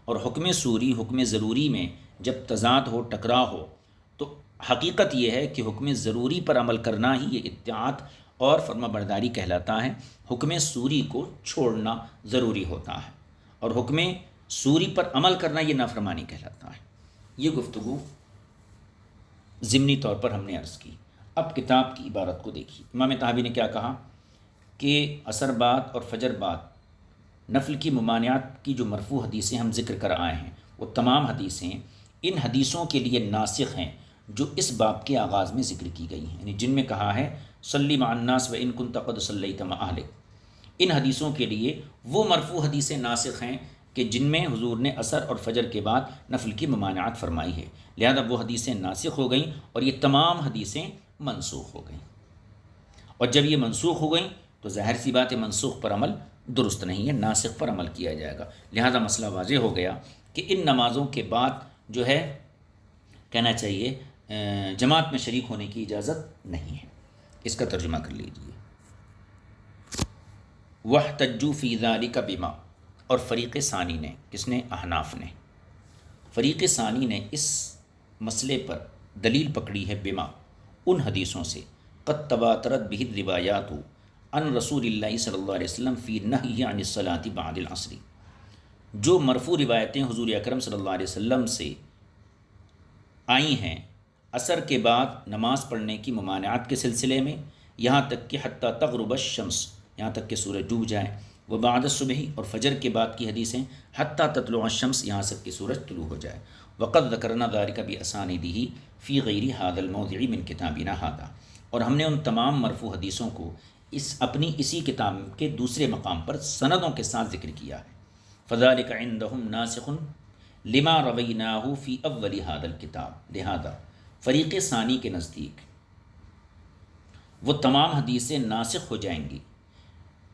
اور حکم سوری حکم ضروری میں جب تضاد ہو، ٹکراؤ ہو، تو حقیقت یہ ہے کہ حکم ضروری پر عمل کرنا ہی یہ اطاعت اور فرما برداری کہلاتا ہے، حکم سوری کو چھوڑنا ضروری ہوتا ہے، اور حکم سوری پر عمل کرنا یہ نافرمانی کہلاتا ہے۔ یہ گفتگو ضمنی طور پر ہم نے عرض کی۔ اب کتاب کی عبارت کو دیکھیے، امام طحاوی نے کیا کہا کہ عصر بعد اور فجر بعد نفل کی ممانعت کی جو مرفوع حدیثیں ہم ذکر کر آئے ہیں وہ تمام حدیثیں ان حدیثوں کے لیے ناسخ ہیں جو اس باب کے آغاز میں ذکر کی گئی ہیں، یعنی جن میں کہا ہے صلی مع الناس و ان کنت قد صلیت مع اہلک، ان حدیثوں کے لیے وہ مرفوع حدیثیں ناسخ ہیں کہ جن میں حضور نے عصر اور فجر کے بعد نفل کی ممانعت فرمائی ہے، لہذا وہ حدیثیں ناسخ ہو گئیں اور یہ تمام حدیثیں منسوخ ہو گئیں، اور جب یہ منسوخ ہو گئیں تو ظاہر سی بات ہے منسوخ پر عمل درست نہیں ہے، ناسخ پر عمل کیا جائے گا، لہذا مسئلہ واضح ہو گیا کہ ان نمازوں کے بعد جو ہے کہنا چاہیے جماعت میں شریک ہونے کی اجازت نہیں ہے۔ اس کا ترجمہ کر لیجیے، وَاحْتَجُّوا فِي ذَلِكَ بِمَا، اور فریق ثانی نے، کس نے؟ احناف نے، فریق ثانی نے اس مسئلے پر دلیل پکڑی ہے بما، ان حدیثوں سے قد تواترت بہ الروایات عن رسول اللہ صلی اللہ علیہ وسلم فی نہی عن الصلاۃ بعد العصر، جو مرفوع روایتیں حضور اکرم صلی اللہ علیہ وسلم سے آئی ہیں عصر کے بعد نماز پڑھنے کی ممانعت کے سلسلے میں، یہاں تک کہ حتیٰ تغرب الشمس، یہاں تک کہ سورج ڈوب جائے، وبعد الصبح، اور فجر کے بعد کی حدیثیں حتیٰ تطلع الشمس، یہاں تک کہ سورج طلوع ہو جائے، وقد ذکرنا ذلك باسانیدہ فی غیر هذا الموضع من کتابنا هذا، اور ہم نے ان تمام مرفوع حدیثوں کو اپنی اسی کتاب کے دوسرے مقام پر سندوں کے ساتھ ذکر کیا ہے، فذلك عندهم ناسخ لما رویناہ فی اول هذا الکتاب، لہذا فریق ثانی کے نزدیک وہ تمام حدیثیں ناسخ ہو جائیں گی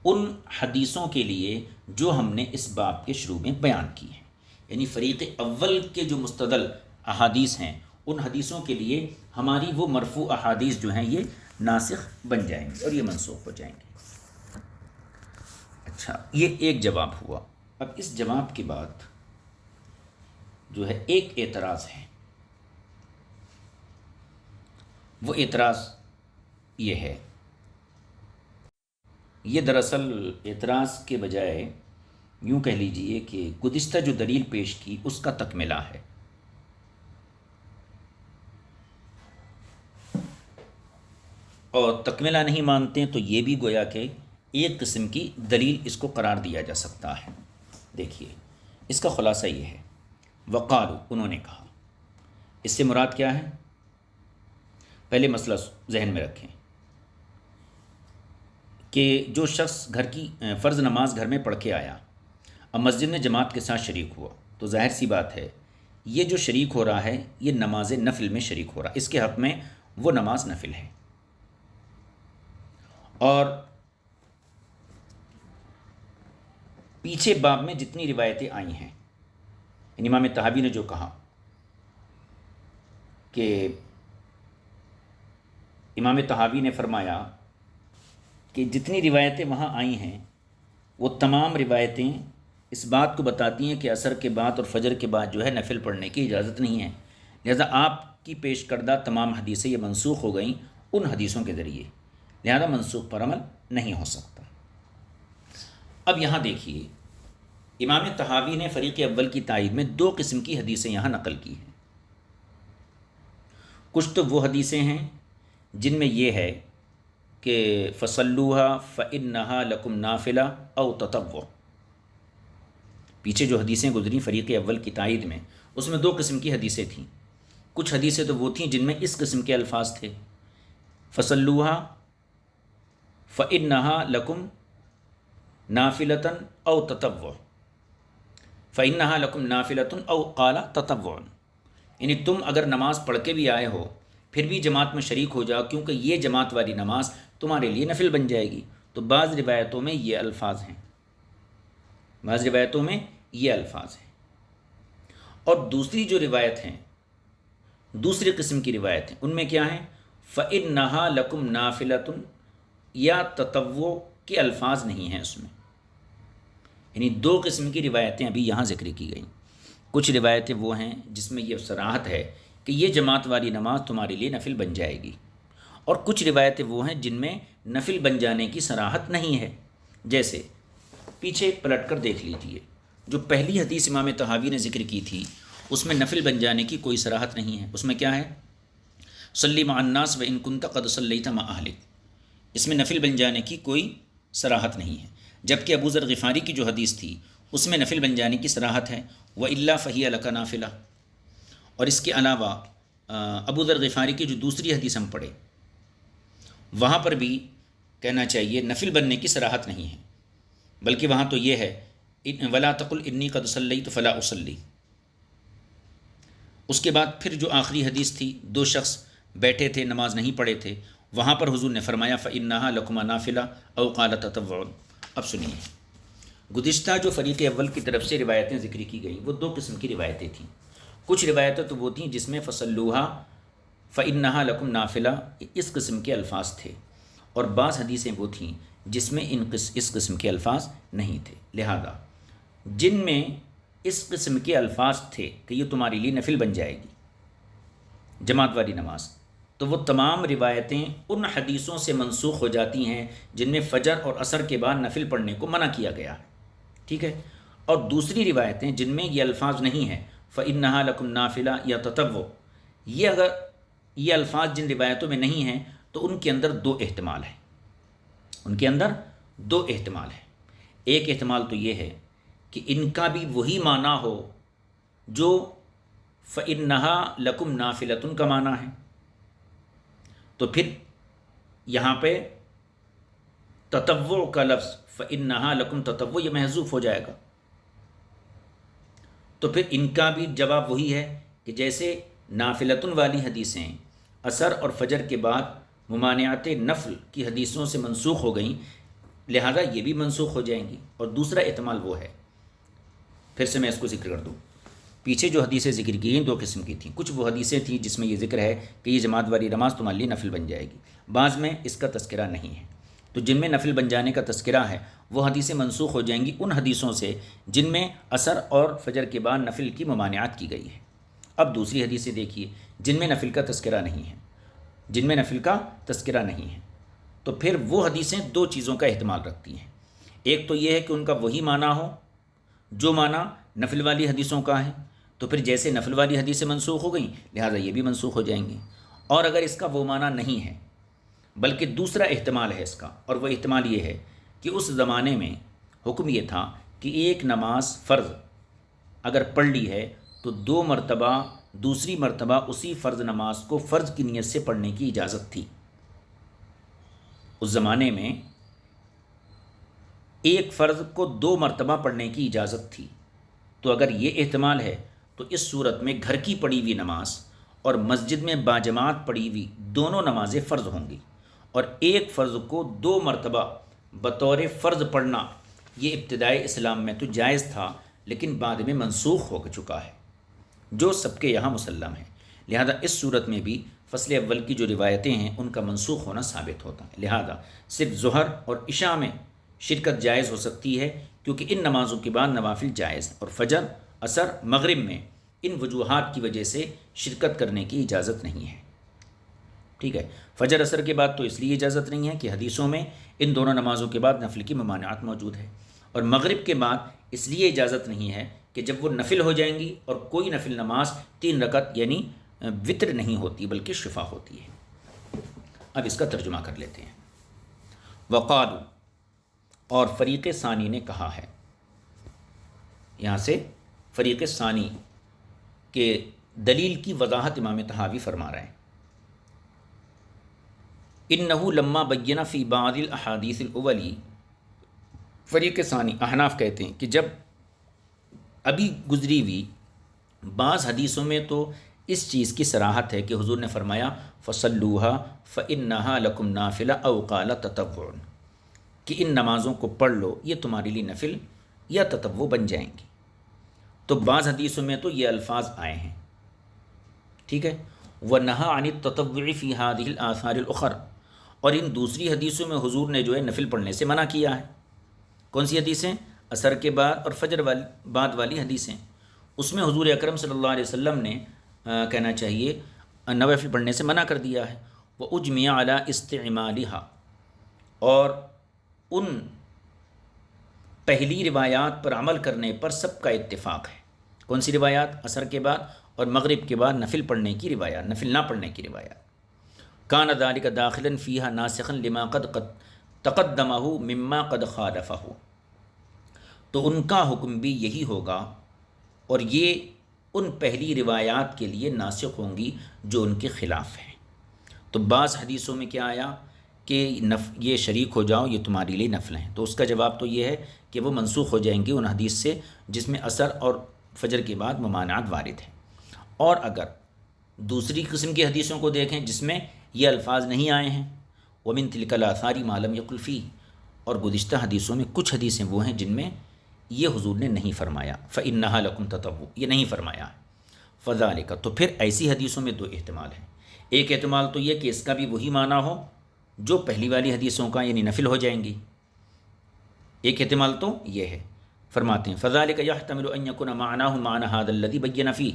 ان حدیثوں کے لیے جو ہم نے اس باب کے شروع میں بیان کی ہیں، یعنی فریق اول کے جو مستدل احادیث ہیں ان حدیثوں کے لیے ہماری وہ مرفوع احادیث جو ہیں یہ ناسخ بن جائیں گے اور یہ منسوخ ہو جائیں گے۔ اچھا، یہ ایک جواب ہوا۔ اب اس جواب کے بعد جو ہے ایک اعتراض ہے، وہ اعتراض یہ ہے، یہ دراصل اعتراض کے بجائے یوں کہہ لیجئے کہ گزشتہ جو دلیل پیش کی اس کا تکملہ ہے، اور تکملہ نہیں مانتے تو یہ بھی گویا کہ ایک قسم کی دلیل اس کو قرار دیا جا سکتا ہے۔ دیکھیے اس کا خلاصہ یہ ہے، وقالو، انہوں نے کہا، اس سے مراد کیا ہے؟ پہلے مسئلہ ذہن میں رکھیں کہ جو شخص گھر کی فرض نماز گھر میں پڑھ کے آیا، اب مسجد میں جماعت کے ساتھ شریک ہوا، تو ظاہر سی بات ہے یہ جو شریک ہو رہا ہے یہ نماز نفل میں شریک ہو رہا ہے، اس کے حق میں وہ نماز نفل ہے۔ اور پیچھے باب میں جتنی روایتیں آئی ہیں، امام طحاوی نے جو کہا کہ امام طحاوی نے فرمایا کہ جتنی روایتیں وہاں آئی ہیں وہ تمام روایتیں اس بات کو بتاتی ہیں کہ عصر کے بعد اور فجر کے بعد جو ہے نفل پڑھنے کی اجازت نہیں ہے، لہذا آپ کی پیش کردہ تمام حدیثیں یہ منسوخ ہو گئیں ان حدیثوں کے ذریعے، لہذا منسوخ پر عمل نہیں ہو سکتا۔ اب یہاں دیکھیے امام طحاوی نے فریق اول کی تائید میں دو قسم کی حدیثیں یہاں نقل کی ہیں۔ کچھ تو وہ حدیثیں ہیں جن میں یہ ہے کہ فصلوها فإنها لکم نافلہ او تطوع، پیچھے جو حدیثیں گزری فریق اول کی تائید میں اس میں دو قسم کی حدیثیں تھیں، کچھ حدیثیں تو وہ تھیں جن میں اس قسم کے الفاظ تھے، فصلوها فإنها لکم نافلۃ او تطوع، فإنها لکم نافلۃ او قال تطوع، یعنی تم اگر نماز پڑھ کے بھی آئے ہو پھر بھی جماعت میں شریک ہو جاؤ کیونکہ یہ جماعت والی نماز تمہارے لیے نفل بن جائے گی۔ تو بعض روایتوں میں یہ الفاظ ہیں، بعض روایتوں میں یہ الفاظ ہیں، اور دوسری جو روایت ہیں، دوسری قسم کی روایت ہیں، ان میں کیا ہیں؟ فإنها لکم نافلۃ یا تطوع کے الفاظ نہیں ہیں اس میں، یعنی دو قسم کی روایتیں ابھی یہاں ذکر کی گئیں۔ کچھ روایتیں وہ ہیں جس میں یہ صراحت ہے کہ یہ جماعت والی نماز تمہارے لیے نفل بن جائے گی، اور کچھ روایتیں وہ ہیں جن میں نفل بن جانے کی صراحت نہیں ہے، جیسے پیچھے پلٹ کر دیکھ لیجئے، جو پہلی حدیث امام طحاوی نے ذکر کی تھی اس میں نفل بن جانے کی کوئی صراحت نہیں ہے، اس میں کیا ہے؟ صلی مع الناس و ان کنت قد صلیت مع اہلک، اس میں نفل بن جانے کی کوئی صراحت نہیں ہے، جبکہ ابو ذر غفاری کی جو حدیث تھی اس میں نفل بن جانے کی صراحت ہے، وَإِلَّا فَهِيَ لَكَ نَافِلَةٌ۔ اور اس کے علاوہ ابو ذر غفاری کی جو دوسری حدیث ہم پڑھے وہاں پر بھی کہنا چاہیے نفل بننے کی صراحت نہیں ہے، بلکہ وہاں تو یہ ہے وَلَا تَقُلْ إِنِّي قَدْ صَلَّيْتُ فَلَا أُصَلِّي۔ اس کے بعد پھر جو آخری حدیث تھی، دو شخص بیٹھے تھے نماز نہیں پڑھے تھے، وہاں پر حضور نے فرمایا فَإِنَّهَا لَكُمَا نَافِلَةٌ أَوْ قَالَ تَطَوُّعٌ۔ اب سنیے، گزشتہ جو فریق اول کی طرف سے روایتیں ذکر کی گئیں وہ دو قسم کی روایتیں تھیں۔ کچھ روایتیں تو وہ تھیں جس میں فَصَلُّوهَا فَإِنَّهَا لَكُمْ نَافِلَةٌ اس قسم کے الفاظ تھے، اور بعض حدیثیں وہ تھیں جس میں اس قسم کے الفاظ نہیں تھے۔ لہذا جن میں اس قسم کے الفاظ تھے کہ یہ تمہارے لیے نفل بن جائے گی جماعت والی نماز، تو وہ تمام روایتیں ان حدیثوں سے منسوخ ہو جاتی ہیں جن میں فجر اور عصر کے بعد نفل پڑھنے کو منع کیا گیا ہے، ٹھیک ہے۔ اور دوسری روایتیں جن میں یہ الفاظ نہیں ہیں فَإِنَّهَا لَكُمْ نَافِلَةٌ یا تطوع، یہ اگر یہ الفاظ جن روایتوں میں نہیں ہیں تو ان کے اندر دو احتمال ہیں، ان کے اندر دو احتمال ہیں۔ ایک احتمال تو یہ ہے کہ ان کا بھی وہی معنی ہو جو فَإِنَّهَا لَكُمْ نَافِلَةٌ کا معنی ہے، تو پھر یہاں پہ تطوع کا لفظ فَإِنَّهَا لَكُمْ تطوع یہ محذوف ہو جائے گا۔ تو پھر ان کا بھی جواب وہی ہے کہ جیسے نافلۃ والی حدیثیں عصر اور فجر کے بعد ممانعت نفل کی حدیثوں سے منسوخ ہو گئیں، لہذا یہ بھی منسوخ ہو جائیں گی۔ اور دوسرا احتمال وہ ہے، پھر سے میں اس کو ذکر کر دوں، پیچھے جو حدیثیں ذکر کی گئیں دو قسم کی تھیں۔ کچھ وہ حدیثیں تھیں جس میں یہ ذکر ہے کہ یہ جماعت والی نماز تمہارے لیے نفل بن جائے گی، بعض میں اس کا تذکرہ نہیں ہے۔ تو جن میں نفل بن جانے کا تذکرہ ہے وہ حدیثیں منسوخ ہو جائیں گی ان حدیثوں سے جن میں عصر اور فجر کے بعد نفل کی ممانعت کی گئی ہے۔ اب دوسری حدیثیں دیکھیے جن میں نفل کا تذکرہ نہیں ہے، جن میں نفل کا تذکرہ نہیں ہے، تو پھر وہ حدیثیں دو چیزوں کا احتمال رکھتی ہیں۔ ایک تو یہ ہے کہ ان کا وہی معنی ہو جو معنی نفل والی حدیثوں کا ہے، تو پھر جیسے نفل والی حدیثیں منسوخ ہو گئیں لہٰذا یہ بھی منسوخ ہو جائیں گی۔ اور اگر اس کا وہ معنی نہیں ہے بلکہ دوسرا احتمال ہے اس کا، اور وہ احتمال یہ ہے کہ اس زمانے میں حکم یہ تھا کہ ایک نماز فرض اگر پڑھ لی ہے تو دو مرتبہ دوسری مرتبہ اسی فرض نماز کو فرض کی نیت سے پڑھنے کی اجازت تھی۔ اس زمانے میں ایک فرض کو دو مرتبہ پڑھنے کی اجازت تھی، تو اگر یہ احتمال ہے تو اس صورت میں گھر کی پڑھی ہوئی نماز اور مسجد میں باجماعت پڑھی ہوئی دونوں نمازیں فرض ہوں گی، اور ایک فرض کو دو مرتبہ بطور فرض پڑھنا یہ ابتدائی اسلام میں تو جائز تھا لیکن بعد میں منسوخ ہو چکا ہے، جو سب کے یہاں مسلم ہے۔ لہذا اس صورت میں بھی فصل اول کی جو روایتیں ہیں ان کا منسوخ ہونا ثابت ہوتا ہے۔ لہذا صرف ظہر اور عشاء میں شرکت جائز ہو سکتی ہے کیونکہ ان نمازوں کے بعد نوافل جائز، اور فجر عصر مغرب میں ان وجوہات کی وجہ سے شرکت کرنے کی اجازت نہیں ہے، ٹھیک ہے۔ فجر عصر کے بعد تو اس لیے اجازت نہیں ہے کہ حدیثوں میں ان دونوں نمازوں کے بعد نفل کی ممانعت موجود ہے، اور مغرب کے بعد اس لیے اجازت نہیں ہے کہ جب وہ نفل ہو جائیں گی اور کوئی نفل نماز 3 رکعت یعنی وطر نہیں ہوتی بلکہ شفا ہوتی ہے۔ اب اس کا ترجمہ کر لیتے ہیں۔ وقالو، اور فریق ثانی نے کہا ہے، یہاں سے فریق ثانی کے دلیل کی وضاحت امام طحاوی فرما رہے ہیں۔ انہو لما بین فی بعض الاحادیث الاولی، فریق ثانی احناف کہتے ہیں کہ جب ابھی گزری ہوئی بعض حدیثوں میں تو اس چیز کی صراحت ہے کہ حضور نے فرمایا فصلوها فإنها لکم نافلہ او قال تطوع، کہ ان نمازوں کو پڑھ لو یہ تمہارے لیے نفل یا تطوع بن جائیں گی، تو بعض حدیثوں میں تو یہ الفاظ آئے ہیں، ٹھیک ہے۔ وَنَهَى عَنِ التَّطَوُّعِ فِي هَذِهِ الْآثَارِ الْأُخَرِ، اور ان دوسری حدیثوں میں حضور نے جو ہے نفل پڑھنے سے منع کیا ہے۔ کون سی حدیثیں؟ عصر کے بعد اور فجر بعد والی حدیثیں، اس میں حضور اکرم صلی اللہ علیہ وسلم نے کہنا چاہیے نوافل پڑھنے سے منع کر دیا ہے۔ وَأُجْمِعَ عَلَىٰ اسْتِعْمَالِهَا، اور ان پہلی روایات پر عمل کرنے پر سب کا اتفاق ہے۔ کون سی روایات؟ عصر کے بعد اور مغرب کے بعد نفل پڑھنے کی روایات، نفل نہ پڑھنے کی روایات۔ کان ذلک داخلا فیہا ناسخا لما قد تقدمہ مما قد خالفہ، تو ان کا حکم بھی یہی ہوگا، اور یہ ان پہلی روایات کے لیے ناسخ ہوں گی جو ان کے خلاف ہیں۔ تو بعض حدیثوں میں کیا آیا کہ یہ شریک ہو جاؤ، یہ تمہارے لیے نفل ہیں، تو اس کا جواب تو یہ ہے کہ وہ منسوخ ہو جائیں گی ان حدیث سے جس میں عصر اور فجر کے بعد ممانعات وارد ہیں۔ اور اگر دوسری قسم کی حدیثوں کو دیکھیں جس میں یہ الفاظ نہیں آئے ہیں، وَمِن تِلْكَ الْآثَارِ مَا لَمْ يَقُلْ فِيهِ، اور گزشتہ حدیثوں میں کچھ حدیثیں وہ ہیں جن میں یہ حضور نے نہیں فرمایا، فَإِنَّهَا لَكُمْ تَطَوُّعٌ، یہ نہیں فرمایا ہے، فَذَلِكَ، تو پھر ایسی حدیثوں میں دو احتمال ہیں۔ ایک احتمال تو یہ کہ اس کا بھی وہی معنی ہو جو پہلی والی حدیثوں کا، یعنی نفل ہو جائیں گی۔ ایک احتمال تو یہ ہے، فرماتے ہیں فَذَلِكَ يَحْتَمِلُ أَن يَكُونَ مَعْنَاهُ مَعْنَى هَذَا الَّذِي بَيَّنَ فِيهِ،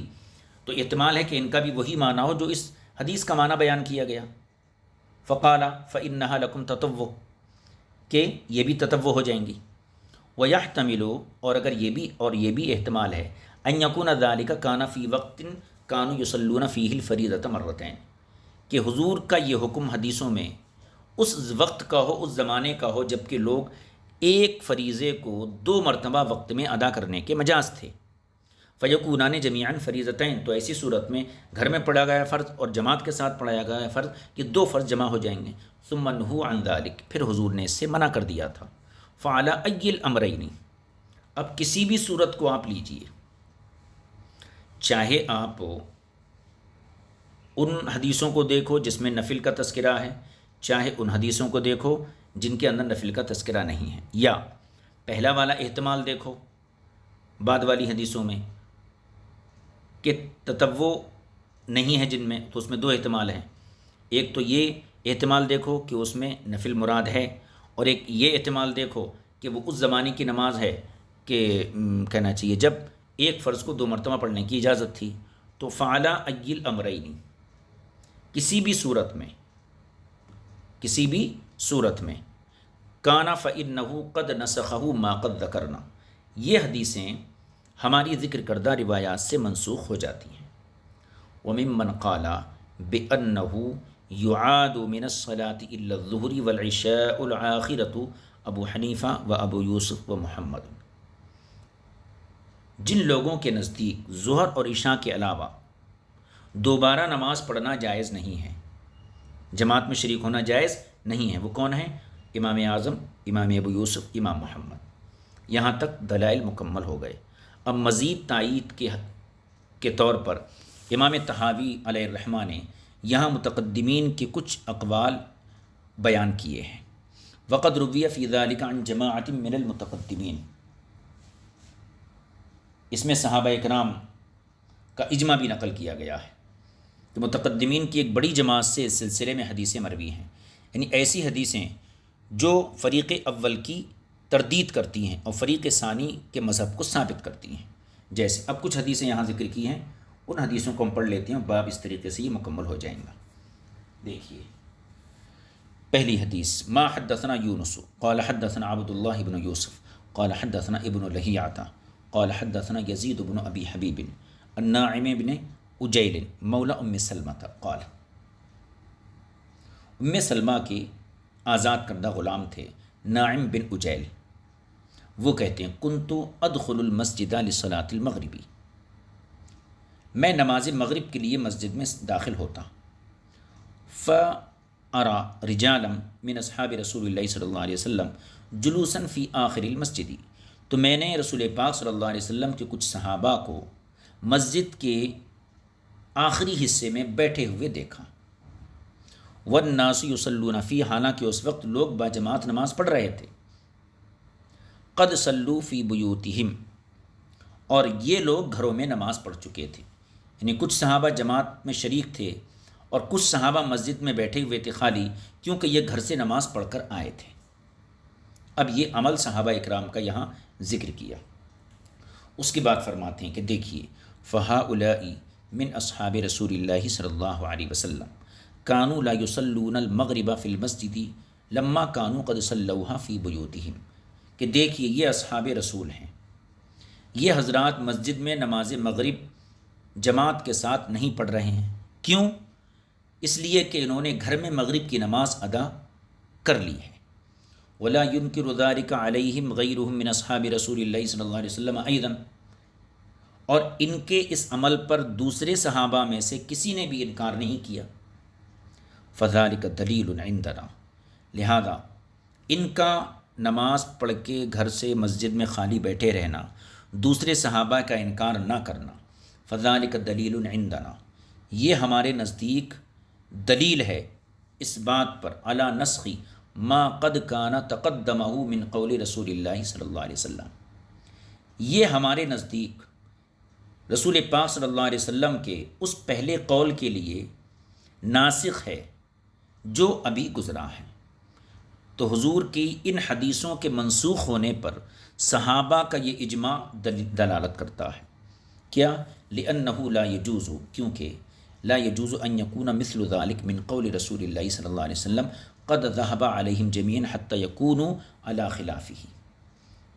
تو احتمال ہے کہ ان کا بھی وہی معنی ہو جو اس حدیث کا معنی بیان کیا گیا۔ فَقَالَ فَإِنَّهَا لَكُمْ تَطَوُّعٌ، کہ یہ بھی تطوع ہو جائیں گی۔ وَيَحْتَمِلُ، اور یہ بھی احتمال ہے، أَن يَكُونَ ذَلِكَ كَانَ فِي وَقْتٍ كَانُوا يُصَلُّونَ فِيهِ الْفَرِيضَةَ مَرَّتَيْنِ، کہ حضور کا یہ حکم حدیثوں میں اس وقت کا ہو، اس زمانے کا ہو جب کہ لوگ ایک فریضے کو دو مرتبہ وقت میں ادا کرنے کے مجاز تھے۔ فَيَكُونَانِ جَمِيعًا فَرِيضَتَيْن، تو ایسی صورت میں گھر میں پڑھا گیا فرض اور جماعت کے ساتھ پڑھایا گیا فرض، یہ دو فرض جمع ہو جائیں گے۔ ثُمَّ نُهُوا عَنْ ذَلِكَ، پھر حضور نے اس سے منع کر دیا تھا۔ فَعَلَىٰ أَيِّ الْأَمْرَيْنِ، اب کسی بھی صورت کو آپ لیجئے، چاہے آپ ان حدیثوں کو دیکھو جس میں نفل کا تذکرہ ہے، چاہے ان حدیثوں کو دیکھو جن کے اندر نفل کا تذکرہ نہیں ہے، یا پہلا والا احتمال دیکھو بعد والی حدیثوں میں کہ تطوع نہیں ہے جن میں، تو اس میں دو احتمال ہیں۔ ایک تو یہ احتمال دیکھو کہ اس میں نفل مراد ہے، اور ایک یہ احتمال دیکھو کہ وہ اس زمانے کی نماز ہے کہ کہنا چاہیے جب ایک فرض کو دو مرتبہ پڑھنے کی اجازت تھی۔ تو فعلیٰ ای الامرین، کسی بھی صورت میں کانا فإنہ قد نسخہ ما قد ذکرنا، یہ حدیثیں ہماری ذکر کردہ روایات سے منسوخ ہو جاتی ہیں۔ وممن قال بأنہ یعاد من الصلاة الا الظہر والعشاء الآخرۃ ابو حنیفہ و ابو یوسف و محمد، جن لوگوں کے نزدیک ظہر اور عشاء کے علاوہ دوبارہ نماز پڑھنا جائز نہیں ہے، جماعت میں شریک ہونا جائز نہیں ہے، وہ کون ہیں؟ امام اعظم، امام ابو یوسف، امام محمد۔ یہاں تک دلائل مکمل ہو گئے۔ اب مزید تائید کے طور پر امام طحاوی علیہ الرحمہ نے یہاں متقدمین کے کچھ اقوال بیان کیے ہیں۔ وقد روی فی ذلک عن جماعت من المتقدمین، اس میں صحابہ اکرام کا اجماع بھی نقل کیا گیا ہے کہ متقدمین کی ایک بڑی جماعت سے اس سلسلے میں حدیثیں مروی ہیں، یعنی ایسی حدیثیں جو فریق اول کی تردید کرتی ہیں اور فریق ثانی کے مذہب کو ثابت کرتی ہیں۔ جیسے اب کچھ حدیثیں یہاں ذکر کی ہیں، ان حدیثوں کو ہم پڑھ لیتے ہیں، باب اس طریقے سے یہ مکمل ہو جائیں گا۔ دیکھیے پہلی حدیث، ما حدثنا یونس قال حدثنا عبد اللہ بن یوسف قال حدثنا ابن لہیعۃ قال حدثنا یزید بن ابی حبیب الناعم بن اجیل مولا ام سلمہ قال، ام سلمہ کے آزاد کردہ غلام تھے ناعم بن اجیل، وہ کہتے ہیں کنت ادخل المسجد لصلاۃ المغربی، میں نماز مغرب کے لیے مسجد میں داخل ہوتا، فأرى رجالا من اصحاب رسول اللہ صلی اللہ علیہ وسلم جلوسا فی آخر المسجد، تو میں نے رسول پاک صلی اللہ علیہ وسلم کے کچھ صحابہ کو مسجد کے آخری حصے میں بیٹھے ہوئے دیکھا، والناس یصلون فی، حالانکہ اس وقت لوگ باجماعت نماز پڑھ رہے تھے، قد صلوا فی بیوتہم، اور یہ لوگ گھروں میں نماز پڑھ چکے تھے، یعنی کچھ صحابہ جماعت میں شریک تھے اور کچھ صحابہ مسجد میں بیٹھے ہوئے تھے خالی، کیونکہ یہ گھر سے نماز پڑھ کر آئے تھے۔ اب یہ عمل صحابہ اکرام کا یہاں ذکر کیا۔ اس کے بعد فرماتے ہیں کہ دیکھیے فہؤلاء من اصحاب رسول اللہ صلی اللہ علیہ وسلم کانوا لا یصلون المغرب فی المسجد لما کانوا قد صلوها فی بیوتہم، کہ دیکھیے یہ اصحاب رسول ہیں، یہ حضرات مسجد میں نماز مغرب جماعت کے ساتھ نہیں پڑھ رہے ہیں، کیوں؟ اس لیے کہ انہوں نے گھر میں مغرب کی نماز ادا کر لی ہے۔ ولا ينكر ذلك عليهم غيرهم من اصحاب رسول اللہ صلی اللہ علیہ وسلم ایضا، اور ان کے اس عمل پر دوسرے صحابہ میں سے کسی نے بھی انکار نہیں کیا. فذلك دلیل عندنا، لہذا ان کا نماز پڑھ کے گھر سے مسجد میں خالی بیٹھے رہنا، دوسرے صحابہ کا انکار نہ کرنا، فذلك دلیل عندنا، یہ ہمارے نزدیک دلیل ہے اس بات پر، علی نسخ ما قد کان تقدمہ من قول رسول اللہ صلی اللہ علیہ وسلم، یہ ہمارے نزدیک رسول پاک صلی اللہ علیہ وسلم کے اس پہلے قول کے لیے ناسخ ہے جو ابھی گزرا ہے. تو حضور کی ان حدیثوں کے منسوخ ہونے پر صحابہ کا یہ اجماع دلالت کرتا ہے. کیا؟ لأنه لا يجوز، کیونکہ لا يجوز ان يكون مثل ذلك من قول رسول اللہ صلی اللہ علیہ وسلم قد ذهب عليهم جميعا حتى يكونوا على خلافه،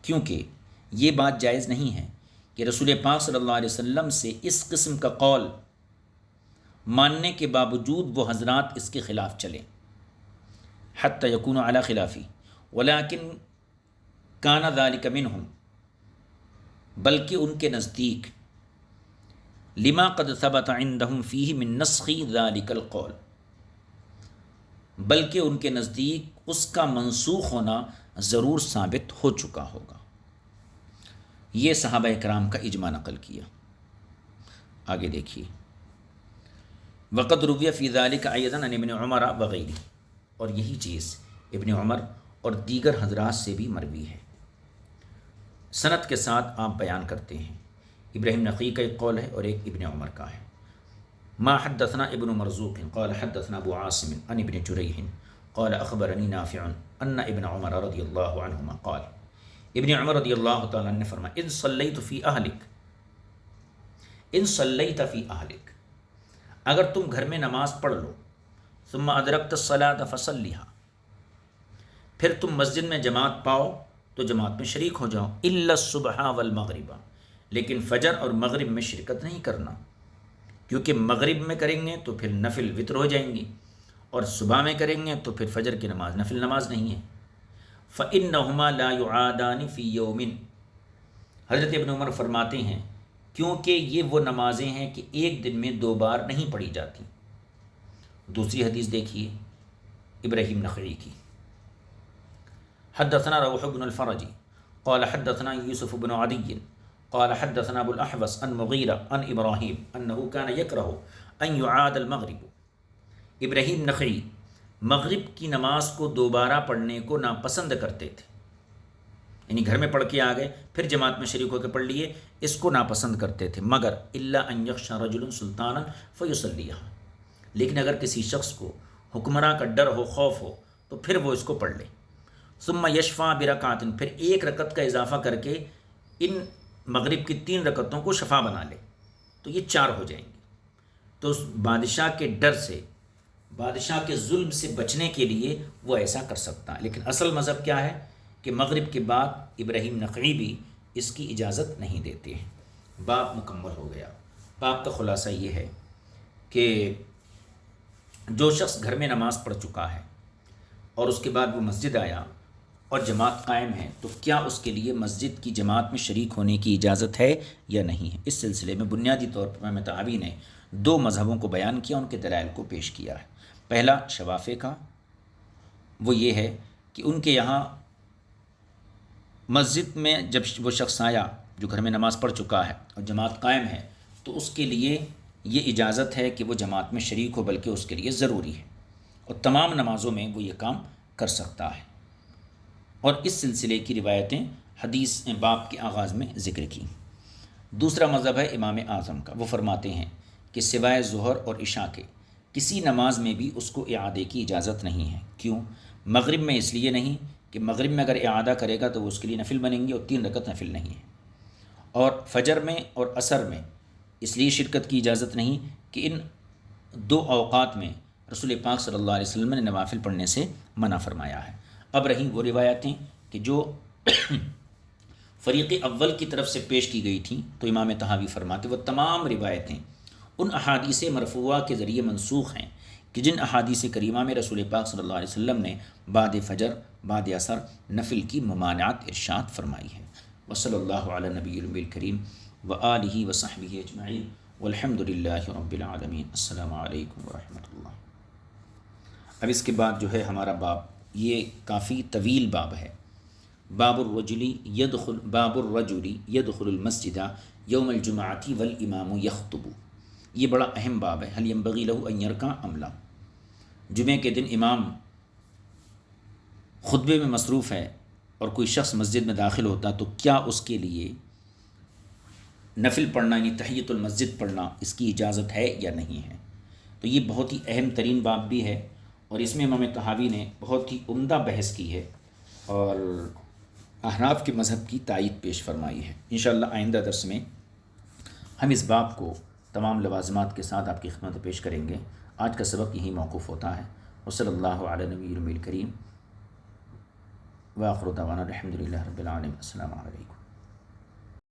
کیونکہ یہ بات جائز نہیں ہے کہ رسول پاک صلی اللہ علیہ وسلم سے اس قسم کا قول ماننے کے باوجود وہ حضرات اس کے خلاف چلیں. حتی یکونوا علی خلافی ولیکن کان ذلک منہم، بلکہ ان کے نزدیک لما قد ثبت عندہم فیہ من نسخ ذلک القول، بلکہ ان کے نزدیک اس کا منسوخ ہونا ضرور ثابت ہو چکا ہوگا. یہ صحابہ اکرام کا اجماع نقل کیا. آگے دیکھیے، وقد روی فی ذلک ایضا عن ابن عمر وغیرہ، اور یہی چیز ابن عمر اور دیگر حضرات سے بھی مروی ہے. سند کے ساتھ آپ بیان کرتے ہیں. ابراہیم نخعی کا ایک قول ہے اور ایک ابن عمر کا ہے. ما حدثنا ابن مرزوق قال حدثنا ابو عاصم عن ابن جریح قال اخبرنی نافع ان ابن عمر رضی اللہ عنہما قال، ابن عمر رضی اللہ تعالیٰ نے فرمایا، ان صلیت فی اہلک، ان صلیت فی اہلک، اگر تم گھر میں نماز پڑھ لو، ثم ادرکت الصلاۃ فصلیھا، پھر تم مسجد میں جماعت پاؤ تو جماعت میں شریک ہو جاؤ، الا الصبح والمغرب، لیکن فجر اور مغرب میں شرکت نہیں کرنا، کیونکہ مغرب میں کریں گے تو پھر نفل وتر ہو جائیں گی، اور صبح میں کریں گے تو پھر فجر کی نماز نفل نماز نہیں ہے. فإنہما لا يعادان فی یوم، حضرت ابن عمر فرماتے ہیں کیونکہ یہ وہ نمازیں ہیں کہ ایک دن میں دو بار نہیں پڑھی جاتی. دوسری حدیث دیکھیے ابراہیم نخعی کی، حدثنا روح بن الفرج قال حدثنا یوسف بن عدی قال حدثنا ابو الاحوص عن مغیرہ عن ابراہیم انه كان يكره ان يعاد المغرب. ابراہیم نخعی مغرب کی نماز کو دوبارہ پڑھنے کو ناپسند کرتے تھے، یعنی گھر میں پڑھ کے آ گئے پھر جماعت میں شریک ہو کے پڑھ لیے، اس کو ناپسند کرتے تھے، مگر الا ان یخشى رجل سلطانا فیصلیھا، لیکن اگر کسی شخص کو حکمراں کا ڈر ہو، خوف ہو، تو پھر وہ اس کو پڑھ لے. ثم یشفع برکعۃ، پھر ایک رکعت کا اضافہ کر کے ان مغرب کی 3 رکعتوں کو شفا بنا لے تو یہ 4 ہو جائیں گی. تو اس بادشاہ کے ڈر سے، بادشاہ کے ظلم سے بچنے کے لیے وہ ایسا کر سکتا ہے. لیکن اصل مذہب کیا ہے کہ مغرب کے بعد ابراہیم نخعی بھی اس کی اجازت نہیں دیتے ہیں. باب مکمل ہو گیا. باب کا خلاصہ یہ ہے کہ جو شخص گھر میں نماز پڑھ چکا ہے اور اس کے بعد وہ مسجد آیا اور جماعت قائم ہے، تو کیا اس کے لیے مسجد کی جماعت میں شریک ہونے کی اجازت ہے یا نہیں ہے. اس سلسلے میں بنیادی طور پر امام طحاوی نے 2 مذہبوں کو بیان کیا، ان کے دلائل کو پیش کیا ہے. پہلا شوافے کا، وہ یہ ہے کہ ان کے یہاں مسجد میں جب وہ شخص آیا جو گھر میں نماز پڑھ چکا ہے اور جماعت قائم ہے، تو اس کے لیے یہ اجازت ہے کہ وہ جماعت میں شریک ہو، بلکہ اس کے لیے ضروری ہے، اور تمام نمازوں میں وہ یہ کام کر سکتا ہے. اور اس سلسلے کی روایتیں حدیث باب کے آغاز میں ذکر کی. دوسرا مذہب ہے امام اعظم کا، وہ فرماتے ہیں کہ سوائے ظہر اور عشاء کے کسی نماز میں بھی اس کو اعادے کی اجازت نہیں ہے. کیوں؟ مغرب میں اس لیے نہیں کہ مغرب میں اگر اعادہ کرے گا تو وہ اس کے لیے نفل بنیں گے اور 3 رکعت نفل نہیں ہے. اور فجر میں اور عصر میں اس لیے شرکت کی اجازت نہیں کہ ان 2 اوقات میں رسول پاک صلی اللہ علیہ وسلم نے نوافل پڑھنے سے منع فرمایا ہے. اب رہی وہ روایتیں کہ جو فریق اول کی طرف سے پیش کی گئی تھیں، تو امام طحاوی فرماتے وہ تمام روایتیں ان احادیث مرفوعہ کے ذریعے منسوخ ہیں کہ جن احادیث کریمہ میں رسول پاک صلی اللہ علیہ وسلم نے بعد فجر بعد اثر نفل کی ممانعت ارشاد فرمائی ہے۔ وصلی اللہ علی نبی الکریم وآلہ وصحبہ اجمعین والحمد للہ رب العالمین۔ السلام علیکم ورحمۃ اللہ۔ اب اس کے بعد جو ہے ہمارا باب، یہ کافی طویل باب ہے، باب الرجل يدخل المسجد یوم الجمعۃ والامام یخطب۔ یہ بڑا اہم باب ہے۔ هل ينبغي له ان يركع ام لا؟ جمعے کے دن امام خطبے میں مصروف ہے اور کوئی شخص مسجد میں داخل ہوتا تو کیا اس کے لیے نفل پڑھنا یعنی تحیۃ المسجد پڑھنا اس کی اجازت ہے یا نہیں ہے؟ تو یہ بہت ہی اہم ترین باب بھی ہے، اور اس میں امام طحاوی نے بہت ہی عمدہ بحث کی ہے اور احناف کے مذہب کی تائید پیش فرمائی ہے۔ انشاءاللہ آئندہ درس میں ہم اس باب کو تمام لوازمات کے ساتھ آپ کی خدمت پیش کریں گے۔ آج کا سبق یہی موقوف ہوتا ہے۔ وصلی اللہ علی نبی الکریم وآخر دعوانا الحمد للہ رب العالمین۔ السلام علیکم۔